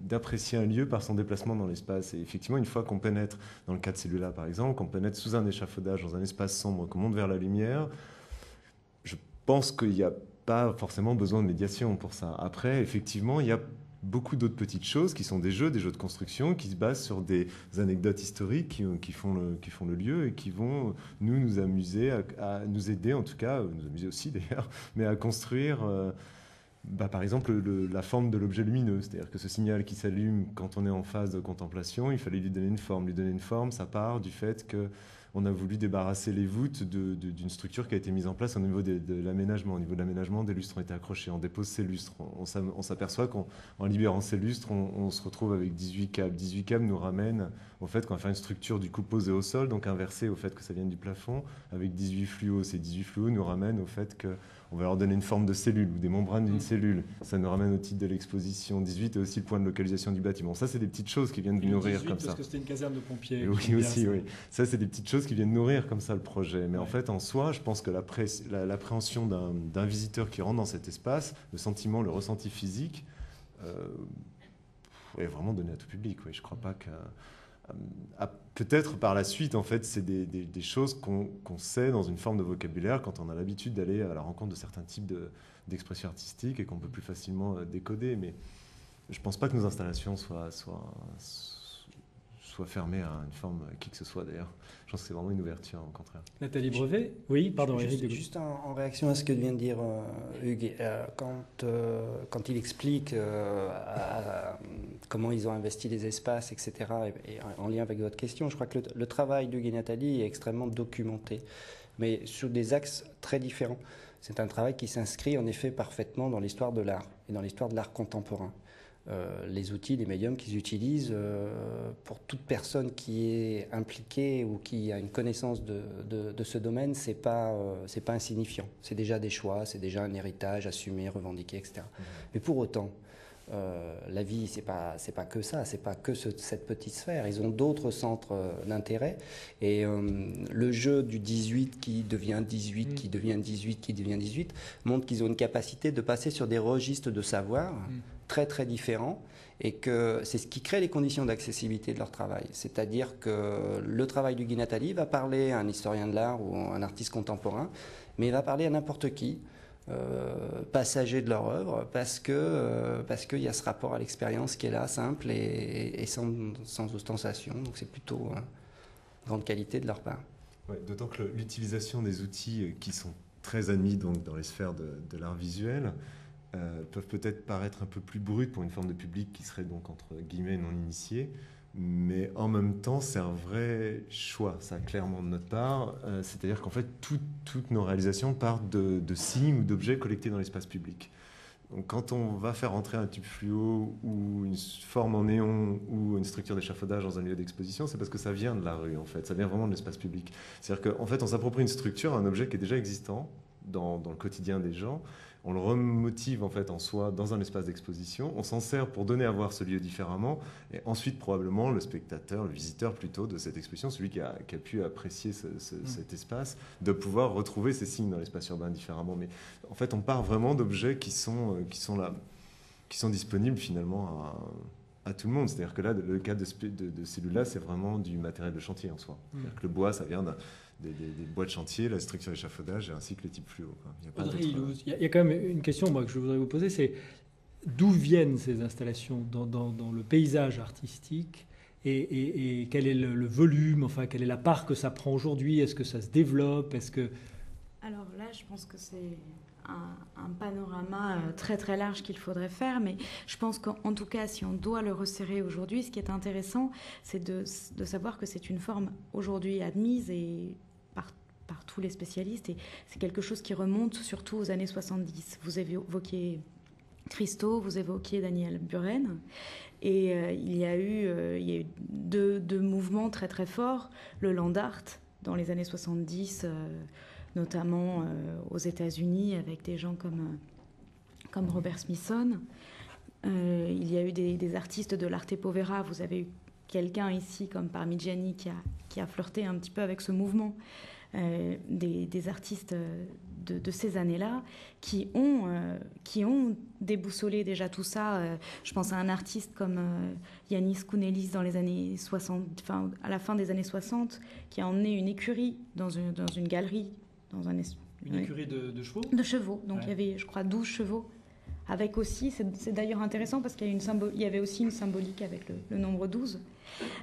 d'apprécier un lieu par son déplacement dans l'espace. Et effectivement, une fois qu'on pénètre, dans le cas de celui-là par exemple, qu'on pénètre sous un échafaudage, dans un espace sombre, qu'on monte vers la lumière, je pense qu'il n'y a pas forcément besoin de médiation pour ça. Après, effectivement, il y a beaucoup d'autres petites choses qui sont des jeux de construction, qui se basent sur des anecdotes historiques qui font le lieu et qui vont nous amuser, à nous aider en tout cas, nous amuser aussi d'ailleurs, mais à construire par exemple la forme de l'objet lumineux. C'est-à-dire que ce signal qui s'allume quand on est en phase de contemplation, il fallait lui donner une forme. Lui donner une forme, ça part du fait que on a voulu débarrasser les voûtes d'une structure qui a été mise en place au niveau de l'aménagement. Au niveau de l'aménagement, des lustres ont été accrochés. On dépose ces lustres. On s'aperçoit qu'en libérant ces lustres, on se retrouve avec 18 câbles. 18 câbles nous ramènent au fait qu'on va faire une structure du coup posée au sol, donc inversée au fait que ça vienne du plafond, avec 18 fluos. Ces 18 fluos nous ramènent au fait qu'on va leur donner une forme de cellule ou des membranes d'une cellule. Ça nous ramène au titre de l'exposition. 18 est aussi le point de localisation du bâtiment. Ça, c'est des petites choses qui viennent de nourrir comme ça. Parce que c'était une caserne de pompiers. Oui, aussi, oui. Ça, c'est des petites choses qui viennent nourrir comme ça le projet. Mais en fait, en soi, je pense que l'appréhension d'un visiteur qui rentre dans cet espace, le sentiment, le ressenti physique, est vraiment donné à tout public. Oui. Je ne crois pas que... peut-être par la suite, en fait, c'est des choses qu'on sait dans une forme de vocabulaire quand on a l'habitude d'aller à la rencontre de certains types d'expressions artistiques et qu'on peut plus facilement décoder. Mais je ne pense pas que nos installations soient fermées à une forme qui que ce soit d'ailleurs. Je pense que c'est vraiment une ouverture, au contraire. Nathalie Brevet? Oui, pardon. Juste en réaction à ce que vient de dire Hugues, quand il explique comment ils ont investi les espaces, etc., et en lien avec votre question, je crois que le travail d'Hugues et Nathalie est extrêmement documenté, mais sur des axes très différents. C'est un travail qui s'inscrit en effet parfaitement dans l'histoire de l'art, et dans l'histoire de l'art contemporain. Les outils, les médiums qu'ils utilisent, pour toute personne qui est impliquée ou qui a une connaissance de ce domaine, c'est pas insignifiant. C'est déjà des choix, c'est déjà un héritage assumé, revendiqué, etc. Mais pour autant, la vie, c'est pas que ça, c'est pas que cette petite sphère. Ils ont d'autres centres d'intérêt. Et le jeu du 18 qui devient 18, qui devient 18, qui devient 18, montre qu'ils ont une capacité de passer sur des registres de savoir très très différents et que c'est ce qui crée les conditions d'accessibilité de leur travail. C'est-à-dire que le travail du Guy Nathalie va parler à un historien de l'art ou un artiste contemporain, mais il va parler à n'importe qui, passager de leur œuvre, parce qu'il y a ce rapport à l'expérience qui est là, simple et sans ostentation. Donc c'est plutôt grande qualité de leur part. Ouais, d'autant que l'utilisation des outils qui sont très admis donc, dans les sphères de l'art visuel peuvent peut-être paraître un peu plus brutes pour une forme de public qui serait donc entre guillemets non initié, mais en même temps c'est un vrai choix, ça clairement de notre part, c'est-à-dire qu'en fait toutes nos réalisations partent de signes ou d'objets collectés dans l'espace public. Donc, quand on va faire entrer un tube fluo ou une forme en néon ou une structure d'échafaudage dans un lieu d'exposition, c'est parce que ça vient de la rue, en fait. Ça vient vraiment de l'espace public. C'est-à-dire qu'en fait, on s'approprie une structure, un objet qui est déjà existant dans le quotidien des gens. On le remotive en fait en soi dans un espace d'exposition. On s'en sert pour donner à voir ce lieu différemment. Et ensuite, probablement, le spectateur, le visiteur plutôt de cette exposition, celui qui a pu apprécier cet espace, de pouvoir retrouver ces signes dans l'espace urbain différemment. Mais en fait, on part vraiment d'objets qui sont là, qui sont disponibles finalement à tout le monde. C'est-à-dire que là, le cas de celui-là, c'est vraiment du matériel de chantier en soi. C'est-à-dire que le bois, ça vient des bois de chantier, la structure d'échafaudage ainsi que les types fluo. Il y a quand même une question que je voudrais vous poser, c'est d'où viennent ces installations dans le paysage artistique et quel est le volume, enfin quelle est la part que ça prend aujourd'hui? Est-ce que ça se développe? Alors là, je pense que c'est un panorama très très large qu'il faudrait faire, mais je pense qu'en tout cas, si on doit le resserrer aujourd'hui, ce qui est intéressant, c'est de savoir que c'est une forme aujourd'hui admise et par tous les spécialistes, et c'est quelque chose qui remonte surtout aux années 70. Vous évoquiez Christo, vous évoquiez Daniel Buren, et il y a eu deux mouvements très très forts, le land art dans les années 70, notamment aux États-Unis avec des gens comme Robert Smithson. Il y a eu des artistes de l'arte povera. Vous avez eu quelqu'un ici comme Parmigiani qui a flirté un petit peu avec ce mouvement. Des artistes de ces années-là qui ont déboussolé déjà tout ça. Je pense à un artiste comme Yanis Kounelis dans les années 60, enfin à la fin des années 60, qui a emmené une écurie dans une galerie, une écurie de chevaux. De chevaux. Donc il y avait, je crois, 12 chevaux. Avec aussi, c'est d'ailleurs intéressant parce qu'il y avait aussi une symbolique avec le nombre 12.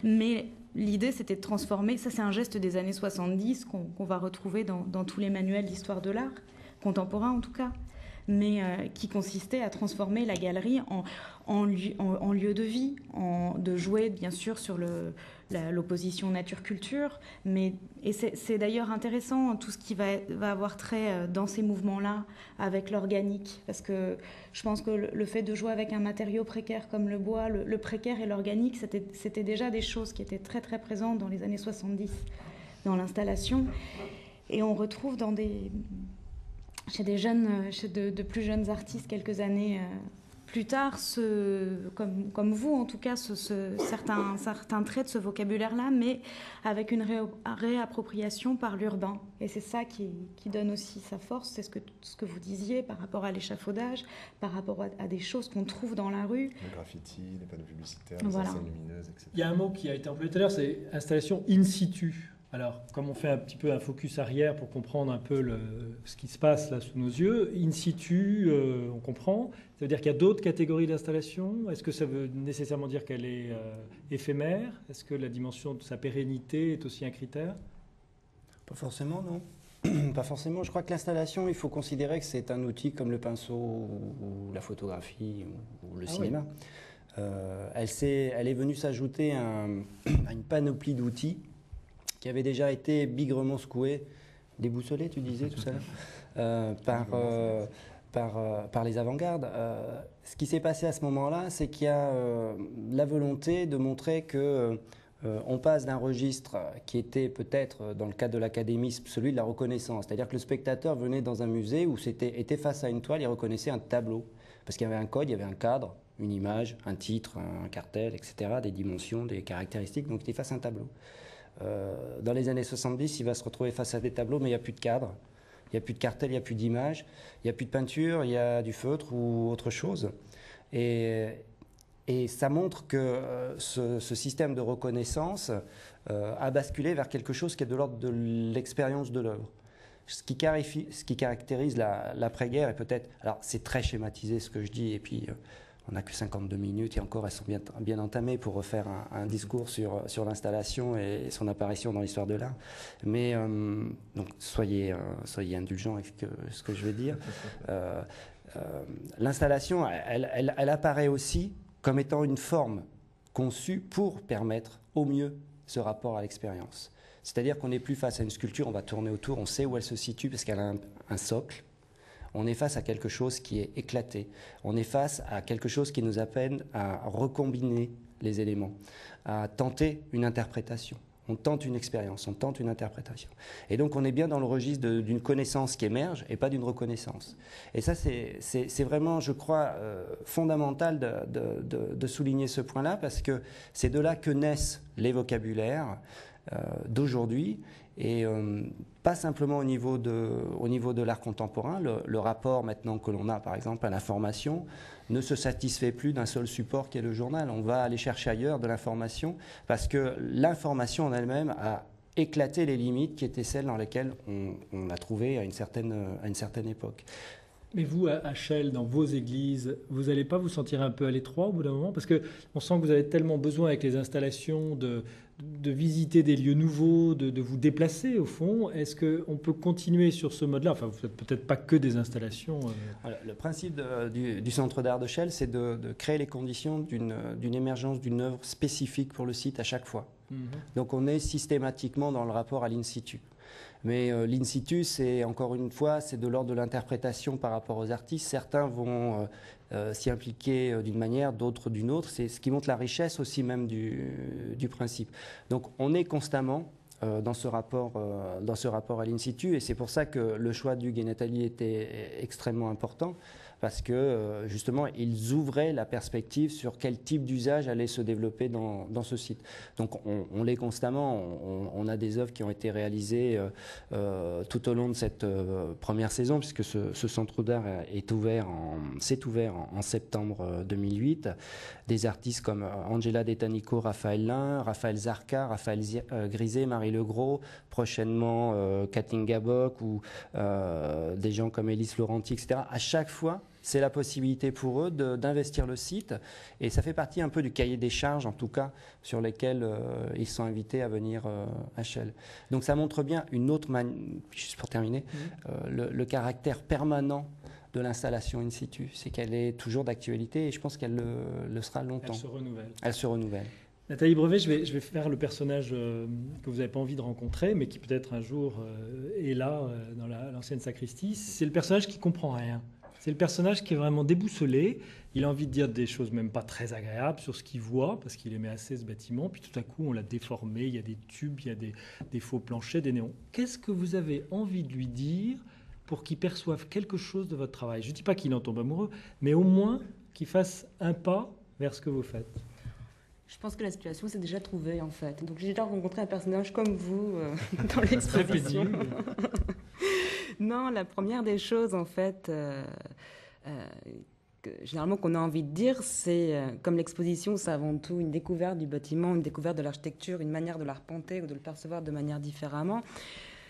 Mais l'idée, c'était de transformer, ça c'est un geste des années 70 qu'on va retrouver dans tous les manuels d'histoire de l'art, contemporain en tout cas, mais qui consistait à transformer la galerie en lieu de vie, de jouer bien sûr sur l'opposition nature-culture, et c'est d'ailleurs intéressant tout ce qui va avoir trait dans ces mouvements-là avec l'organique, parce que je pense que le fait de jouer avec un matériau précaire comme le bois, le précaire et l'organique, c'était déjà des choses qui étaient très très présentes dans les années 70 dans l'installation, et on retrouve chez de plus jeunes artistes quelques années plus tard, comme vous en tout cas, certains traits de ce vocabulaire-là, mais avec une réappropriation par l'urbain. Et c'est ça qui donne aussi sa force, c'est ce que vous disiez par rapport à l'échafaudage, par rapport à des choses qu'on trouve dans la rue. Le graffiti, les panneaux publicitaires, voilà. Les enseignes lumineuses, etc. Il y a un mot qui a été employé tout à l'heure, c'est installation in situ. Alors, comme on fait un petit peu un focus arrière pour comprendre un peu ce qui se passe là sous nos yeux, in situ, on comprend. Ça veut dire qu'il y a d'autres catégories d'installation. Est-ce que ça veut nécessairement dire qu'elle est éphémère? Est-ce que la dimension de sa pérennité est aussi un critère? Pas forcément, non. Pas forcément. Je crois que l'installation, il faut considérer que c'est un outil comme le pinceau ou la photographie ou le cinéma. Oui. Elle est venue s'ajouter à une panoplie d'outils qui avait déjà été bigrement secoué, déboussolé, tu disais tout à l'heure, par les avant-gardes. Ce qui s'est passé à ce moment-là, c'est qu'il y a la volonté de montrer que on passe d'un registre qui était peut-être, dans le cadre de l'académisme, celui de la reconnaissance. C'est-à-dire que le spectateur venait dans un musée où était face à une toile, il reconnaissait un tableau. Parce qu'il y avait un code, il y avait un cadre, une image, un titre, un cartel, etc., des dimensions, des caractéristiques, donc il était face à un tableau. Dans les années 70, il va se retrouver face à des tableaux, mais il n'y a plus de cadre, il n'y a plus de cartel, il n'y a plus d'image, il n'y a plus de peinture, il y a du feutre ou autre chose. Et Et ça montre que ce système de reconnaissance a basculé vers quelque chose qui est de l'ordre de l'expérience de l'œuvre. Ce qui caractérise l'après-guerre, et peut-être, alors c'est très schématisé ce que je dis, et puis on n'a que 52 minutes, et encore elles sont bien entamées pour refaire un discours sur l'installation et son apparition dans l'histoire de l'art. Mais donc soyez indulgents avec ce que je vais dire. L'installation, elle apparaît aussi comme étant une forme conçue pour permettre au mieux ce rapport à l'expérience. C'est-à-dire qu'on n'est plus face à une sculpture, on va tourner autour, on sait où elle se situe parce qu'elle a un socle. On est face à quelque chose qui est éclaté. On est face à quelque chose qui nous appelle à recombiner les éléments, à tenter une interprétation. On tente une expérience, on tente une interprétation. Et donc on est bien dans le registre d'une connaissance qui émerge et pas d'une reconnaissance. Et ça, c'est vraiment, je crois, fondamental de souligner ce point-là, parce que c'est de là que naissent les vocabulaires d'aujourd'hui, et pas simplement au niveau de l'art contemporain. Le rapport maintenant que l'on a, par exemple, à l'information, ne se satisfait plus d'un seul support qui est le journal. On va aller chercher ailleurs de l'information, parce que l'information en elle-même a éclaté les limites qui étaient celles dans lesquelles on l'a trouvé à une certaine époque. Mais vous, à Chelles, dans vos églises, vous n'allez pas vous sentir un peu à l'étroit au bout d'un moment? Parce qu'on sent que vous avez tellement besoin avec les installations de visiter des lieux nouveaux, de vous déplacer au fond. Est-ce qu'on peut continuer sur ce mode-là? Enfin, vous ne faites peut-être pas que des installations. Alors, le principe du Centre d'art de Chelles, c'est de créer les conditions d'une émergence d'une œuvre spécifique pour le site à chaque fois. Donc on est systématiquement dans le rapport à l'in situ. Mais l'in situ, c'est encore une fois, c'est de l'ordre de l'interprétation par rapport aux artistes. Certains vont s'y impliquer d'une manière, d'autres d'une autre. C'est ce qui montre la richesse aussi même du principe. Donc on est constamment dans ce rapport à l'in situ, et c'est pour ça que le choix d'Hugues et Nathalie était extrêmement important, parce que justement ils ouvraient la perspective sur quel type d'usage allait se développer dans ce site. Donc on l'est constamment, on a des œuvres qui ont été réalisées tout au long de cette première saison, puisque ce centre d'art s'est ouvert en septembre 2008. Des artistes comme Angela Detanico, Raphaël Lin, Raphaël Zarka, Raphaël Griset, Marie Legros, prochainement Katinga Bock, ou des gens comme Élise Laurenti, etc. À chaque fois, c'est la possibilité pour eux d'investir le site, et ça fait partie un peu du cahier des charges, en tout cas, sur lesquels ils sont invités à venir à Chelles. Donc ça montre bien une autre manière, juste pour terminer, le caractère permanent de l'installation in situ. C'est qu'elle est toujours d'actualité, et je pense qu'elle le sera longtemps. Elle se renouvelle. Nathalie Brevet, je vais faire le personnage que vous n'avez pas envie de rencontrer, mais qui peut-être un jour est là, dans l'ancienne sacristie. C'est le personnage qui ne comprend rien. C'est le personnage qui est vraiment déboussolé. Il a envie de dire des choses même pas très agréables sur ce qu'il voit, parce qu'il aimait assez ce bâtiment. Puis tout à coup, on l'a déformé. Il y a des tubes, il y a des faux planchers, des néons. Qu'est-ce que vous avez envie de lui dire pour qu'il perçoive quelque chose de votre travail? Je ne dis pas qu'il en tombe amoureux, mais au moins qu'il fasse un pas vers ce que vous faites. Je pense que la situation s'est déjà trouvée, en fait. Donc, j'ai déjà rencontré un personnage comme vous dans l'exposition. Non, la première des choses, en fait, généralement qu'on a envie de dire, c'est, comme l'exposition, c'est avant tout une découverte du bâtiment, une découverte de l'architecture, une manière de l'arpenter ou de le percevoir de manière différemment.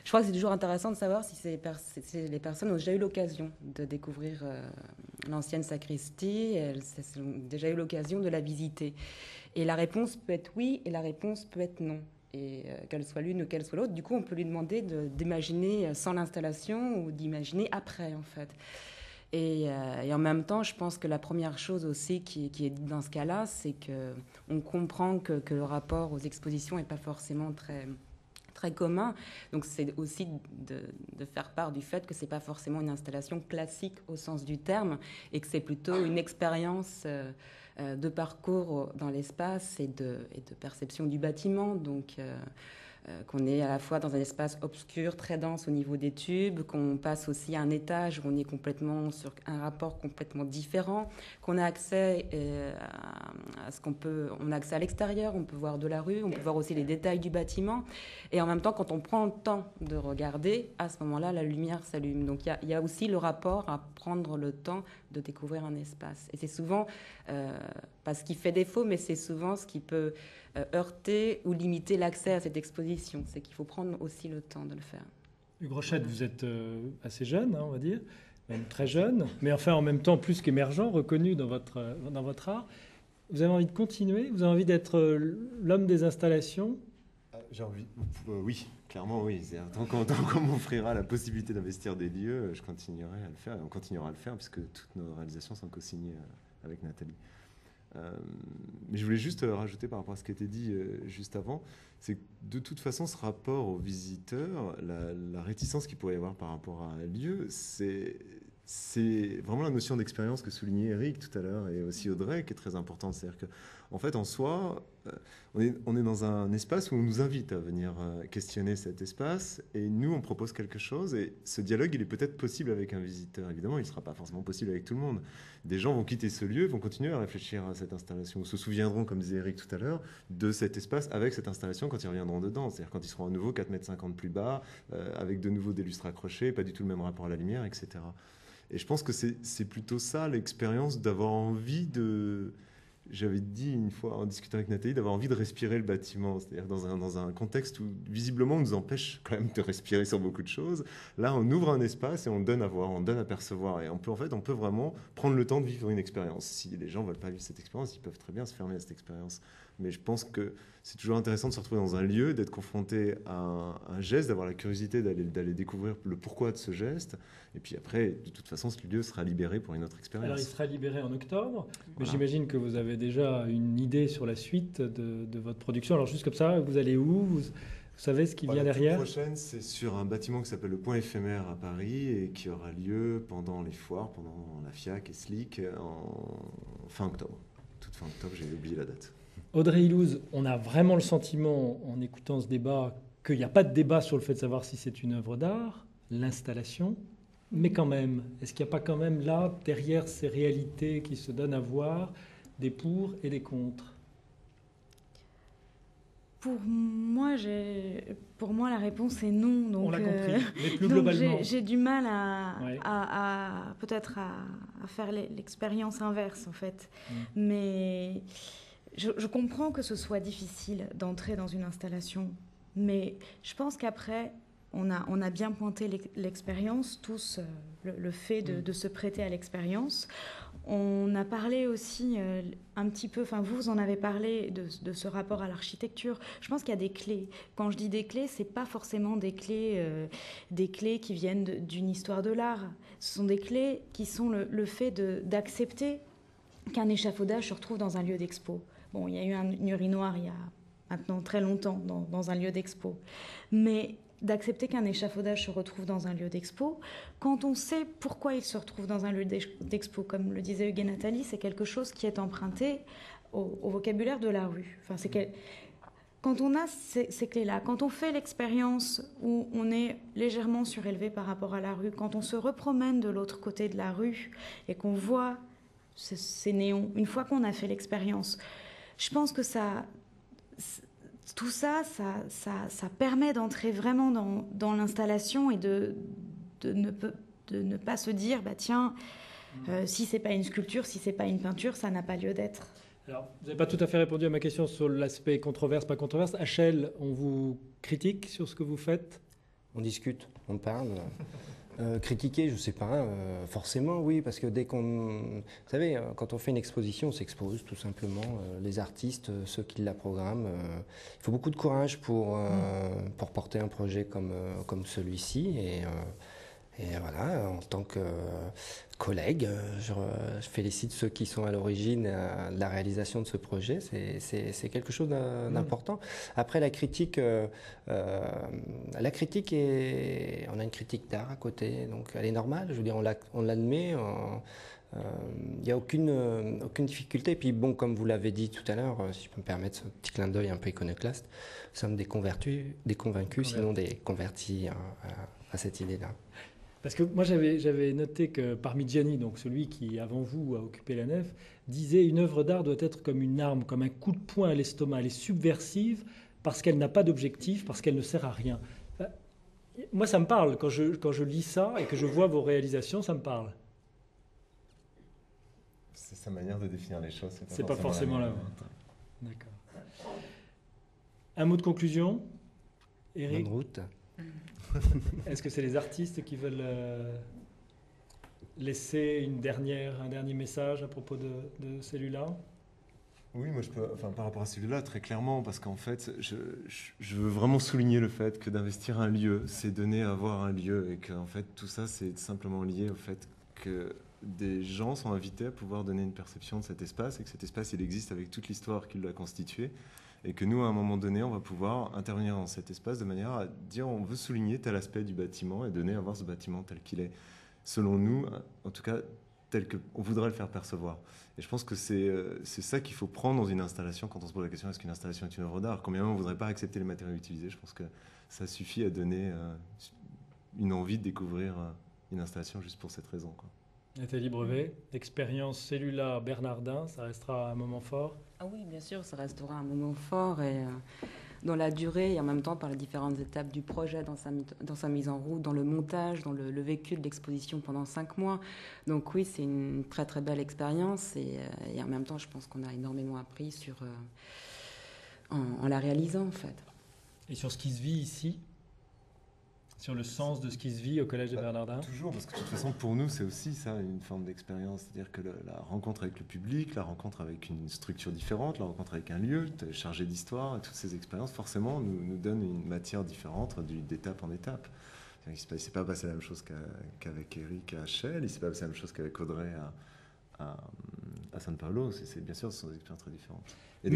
Je crois que c'est toujours intéressant de savoir si les personnes ont déjà eu l'occasion de découvrir l'ancienne sacristie, elles ont déjà eu l'occasion de la visiter. Et la réponse peut être oui, et la réponse peut être non. Et qu'elle soit l'une ou qu'elle soit l'autre, du coup, on peut lui demander d'imaginer sans l'installation ou d'imaginer après, en fait. Et en même temps, je pense que la première chose aussi qui est dite dans ce cas-là, c'est qu'on comprend que le rapport aux expositions n'est pas forcément très commun. Donc c'est aussi de faire part du fait que c'est pas forcément une installation classique au sens du terme, et que c'est plutôt une expérience de parcours dans l'espace et de perception du bâtiment. Donc qu'on est à la fois dans un espace obscur, très dense au niveau des tubes, qu'on passe aussi à un étage où on est complètement sur un rapport complètement différent, qu'on a accès à ce on a accès à l'extérieur, on peut voir de la rue, on peut voir aussi les détails du bâtiment, et en même temps, quand on prend le temps de regarder, à ce moment-là, la lumière s'allume. Donc il y a aussi le rapport à prendre le temps de découvrir un espace. Et c'est souvent, pas ce qui fait défaut, mais c'est souvent ce qui peut heurter ou limiter l'accès à cette exposition. C'est qu'il faut prendre aussi le temps de le faire. Hugues Rochette, vous êtes assez jeune, on va dire, même très jeune, mais enfin en même temps plus qu'émergent, reconnu dans votre art. Vous avez envie de continuer? Vous avez envie d'être l'homme des installations? J'ai envie. Oui, clairement oui. Tant qu'on m'offrira la possibilité d'investir des lieux, je continuerai à le faire et on continuera à le faire puisque toutes nos réalisations sont co-signées avec Nathalie. Mais je voulais juste rajouter par rapport à ce qui a été dit juste avant, c'est que de toute façon ce rapport aux visiteurs, la réticence qu'il pourrait y avoir par rapport à un lieu, c'est vraiment la notion d'expérience que soulignait Eric tout à l'heure et aussi Audrey qui est très importante. C'est-à-dire qu'en fait, en soi, on est dans un espace où on nous invite à venir questionner cet espace et nous, on propose quelque chose et ce dialogue, il est peut-être possible avec un visiteur. Évidemment, il ne sera pas forcément possible avec tout le monde. Des gens vont quitter ce lieu, vont continuer à réfléchir à cette installation, ou se souviendront, comme disait Eric tout à l'heure, de cet espace avec cette installation quand ils reviendront dedans. C'est-à-dire quand ils seront à nouveau 4,50 m plus bas, avec de nouveau des lustres accrochés, pas du tout le même rapport à la lumière, etc. Et je pense que c'est plutôt ça l'expérience d'avoir envie de... J'avais dit une fois en discutant avec Nathalie d'avoir envie de respirer le bâtiment, c'est-à-dire dans un contexte où visiblement on nous empêche quand même de respirer sur beaucoup de choses. Là, on ouvre un espace et on donne à voir, on donne à percevoir et on peut vraiment prendre le temps de vivre une expérience. Si les gens ne veulent pas vivre cette expérience, ils peuvent très bien se fermer à cette expérience. Mais je pense que c'est toujours intéressant de se retrouver dans un lieu, d'être confronté à un geste, d'avoir la curiosité d'aller découvrir le pourquoi de ce geste. Et puis après, de toute façon, ce lieu sera libéré pour une autre expérience. Alors, il sera libéré en octobre, mais j'imagine que vous avez déjà une idée sur la suite de votre production. Alors, juste comme ça, vous allez où? Vous savez ce qui vient derrière? La prochaine, c'est sur un bâtiment qui s'appelle le Point éphémère à Paris et qui aura lieu pendant les foires, pendant la FIAC et SLIC, fin octobre. Toute fin octobre, j'ai oublié la date. Audrey Ilouz, on a vraiment le sentiment, en écoutant ce débat, qu'il n'y a pas de débat sur le fait de savoir si c'est une œuvre d'art, l'installation, mais quand même, est-ce qu'il n'y a pas quand même là, derrière ces réalités qui se donnent à voir, des pour et des contre? Pour moi, la réponse est non. Donc, on l'a compris, mais plus globalement. J'ai du mal à peut-être à faire l'expérience inverse, en fait. Mais... Je comprends que ce soit difficile d'entrer dans une installation, mais je pense qu'après, on a bien pointé l'expérience, tous, le fait de se prêter à l'expérience. On a parlé aussi un petit peu, enfin vous en avez parlé de ce rapport à l'architecture. Je pense qu'il y a des clés. Quand je dis des clés, c'est pas forcément des clés qui viennent d'une histoire de l'art. Ce sont des clés qui sont le fait d'accepter qu'un échafaudage se retrouve dans un lieu d'expo. Bon, il y a eu une urinoir il y a maintenant très longtemps dans un lieu d'expo. Mais d'accepter qu'un échafaudage se retrouve dans un lieu d'expo, quand on sait pourquoi il se retrouve dans un lieu d'expo, comme le disait Hugues et Nathalie, c'est quelque chose qui est emprunté au vocabulaire de la rue. Enfin, quand on a ces clés-là, quand on fait l'expérience où on est légèrement surélevé par rapport à la rue, quand on se repromène de l'autre côté de la rue et qu'on voit ces néons, une fois qu'on a fait l'expérience, je pense que tout ça permet d'entrer vraiment dans l'installation et de ne pas se dire, bah tiens, si c'est pas une sculpture, si c'est pas une peinture, ça n'a pas lieu d'être. Alors, vous n'avez pas tout à fait répondu à ma question sur l'aspect controverse, pas controverse. HL, on vous critique sur ce que vous faites? On discute, on parle. Critiquer, je ne sais pas, forcément, oui, parce que dès vous savez, quand on fait une exposition, on s'expose tout simplement, les artistes, ceux qui la programment. Il faut beaucoup de courage pour porter un projet comme celui-ci. Et voilà, en tant que collègue, je félicite ceux qui sont à l'origine de la réalisation de ce projet. C'est quelque chose d'important. Après, la critique est... On a une critique d'art à côté, donc elle est normale. Je veux dire, on l'admet. Il n'y a aucune difficulté. Et puis bon, comme vous l'avez dit tout à l'heure, si je peux me permettre ce petit clin d'œil un peu iconoclaste, nous sommes des convaincus, sinon des convertis à cette idée-là. Parce que moi, j'avais noté que Parmigiani, donc celui qui, avant vous, a occupé la nef, disait une œuvre d'art doit être comme une arme, comme un coup de poing à l'estomac. Elle est subversive parce qu'elle n'a pas d'objectif, parce qu'elle ne sert à rien. Moi, ça me parle. Quand je lis ça et que je vois vos réalisations, ça me parle. C'est sa manière de définir les choses. C'est pas forcément la vôtre. D'accord. Un mot de conclusion, Éric? Bonne route. Est-ce que c'est les artistes qui veulent laisser un dernier message à propos de Cellula? Oui, moi je peux, par rapport à celui-là, très clairement, parce qu'en fait, je veux vraiment souligner le fait que d'investir un lieu, c'est donner à voir un lieu, et qu'en fait, tout ça, c'est simplement lié au fait que des gens sont invités à pouvoir donner une perception de cet espace, et que cet espace, il existe avec toute l'histoire qui l'a constitué, et que nous, à un moment donné, on va pouvoir intervenir dans cet espace de manière à dire on veut souligner tel aspect du bâtiment et donner à voir ce bâtiment tel qu'il est, selon nous, en tout cas, tel qu'on voudrait le faire percevoir. Et je pense que c'est ça qu'il faut prendre dans une installation quand on se pose la question est-ce qu'une installation est une œuvre d'art? Combien même on ne voudrait pas accepter les matériaux utilisés? Je pense que ça suffit à donner une envie de découvrir une installation juste pour cette raison, quoi. Nathalie Brevet, expérience Cellula Bernardin, ça restera un moment fort? Ah oui, bien sûr, ça restera un moment fort et dans la durée et en même temps par les différentes étapes du projet, dans sa mise en route, dans le montage, dans le vécu de l'exposition pendant 5 mois. Donc oui, c'est une très très belle expérience et en même temps, je pense qu'on a énormément appris en la réalisant en fait. Et sur ce qui se vit ici? Sur le sens de ce qui se vit au Collège de Bernardin? Toujours, parce que de toute façon, pour nous, c'est aussi ça, une forme d'expérience. C'est-à-dire que la rencontre avec le public, la rencontre avec une structure différente, la rencontre avec un lieu chargé d'histoire, et toutes ces expériences, forcément, nous donnent une matière différente d'étape en étape. Il ne s'est pas passé la même chose qu'avec Éric à Chelles, il ne s'est pas passé la même chose qu'avec Audrey à San Paolo. Bien sûr, ce sont des expériences très différentes. Et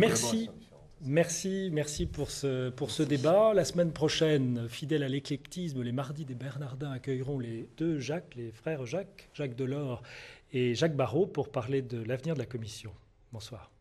Merci. Merci pour ce débat. La semaine prochaine, fidèles à l'éclectisme, les mardis des Bernardins accueilleront les deux Jacques, les frères Jacques Delors et Jacques Barrault, pour parler de l'avenir de la commission. Bonsoir.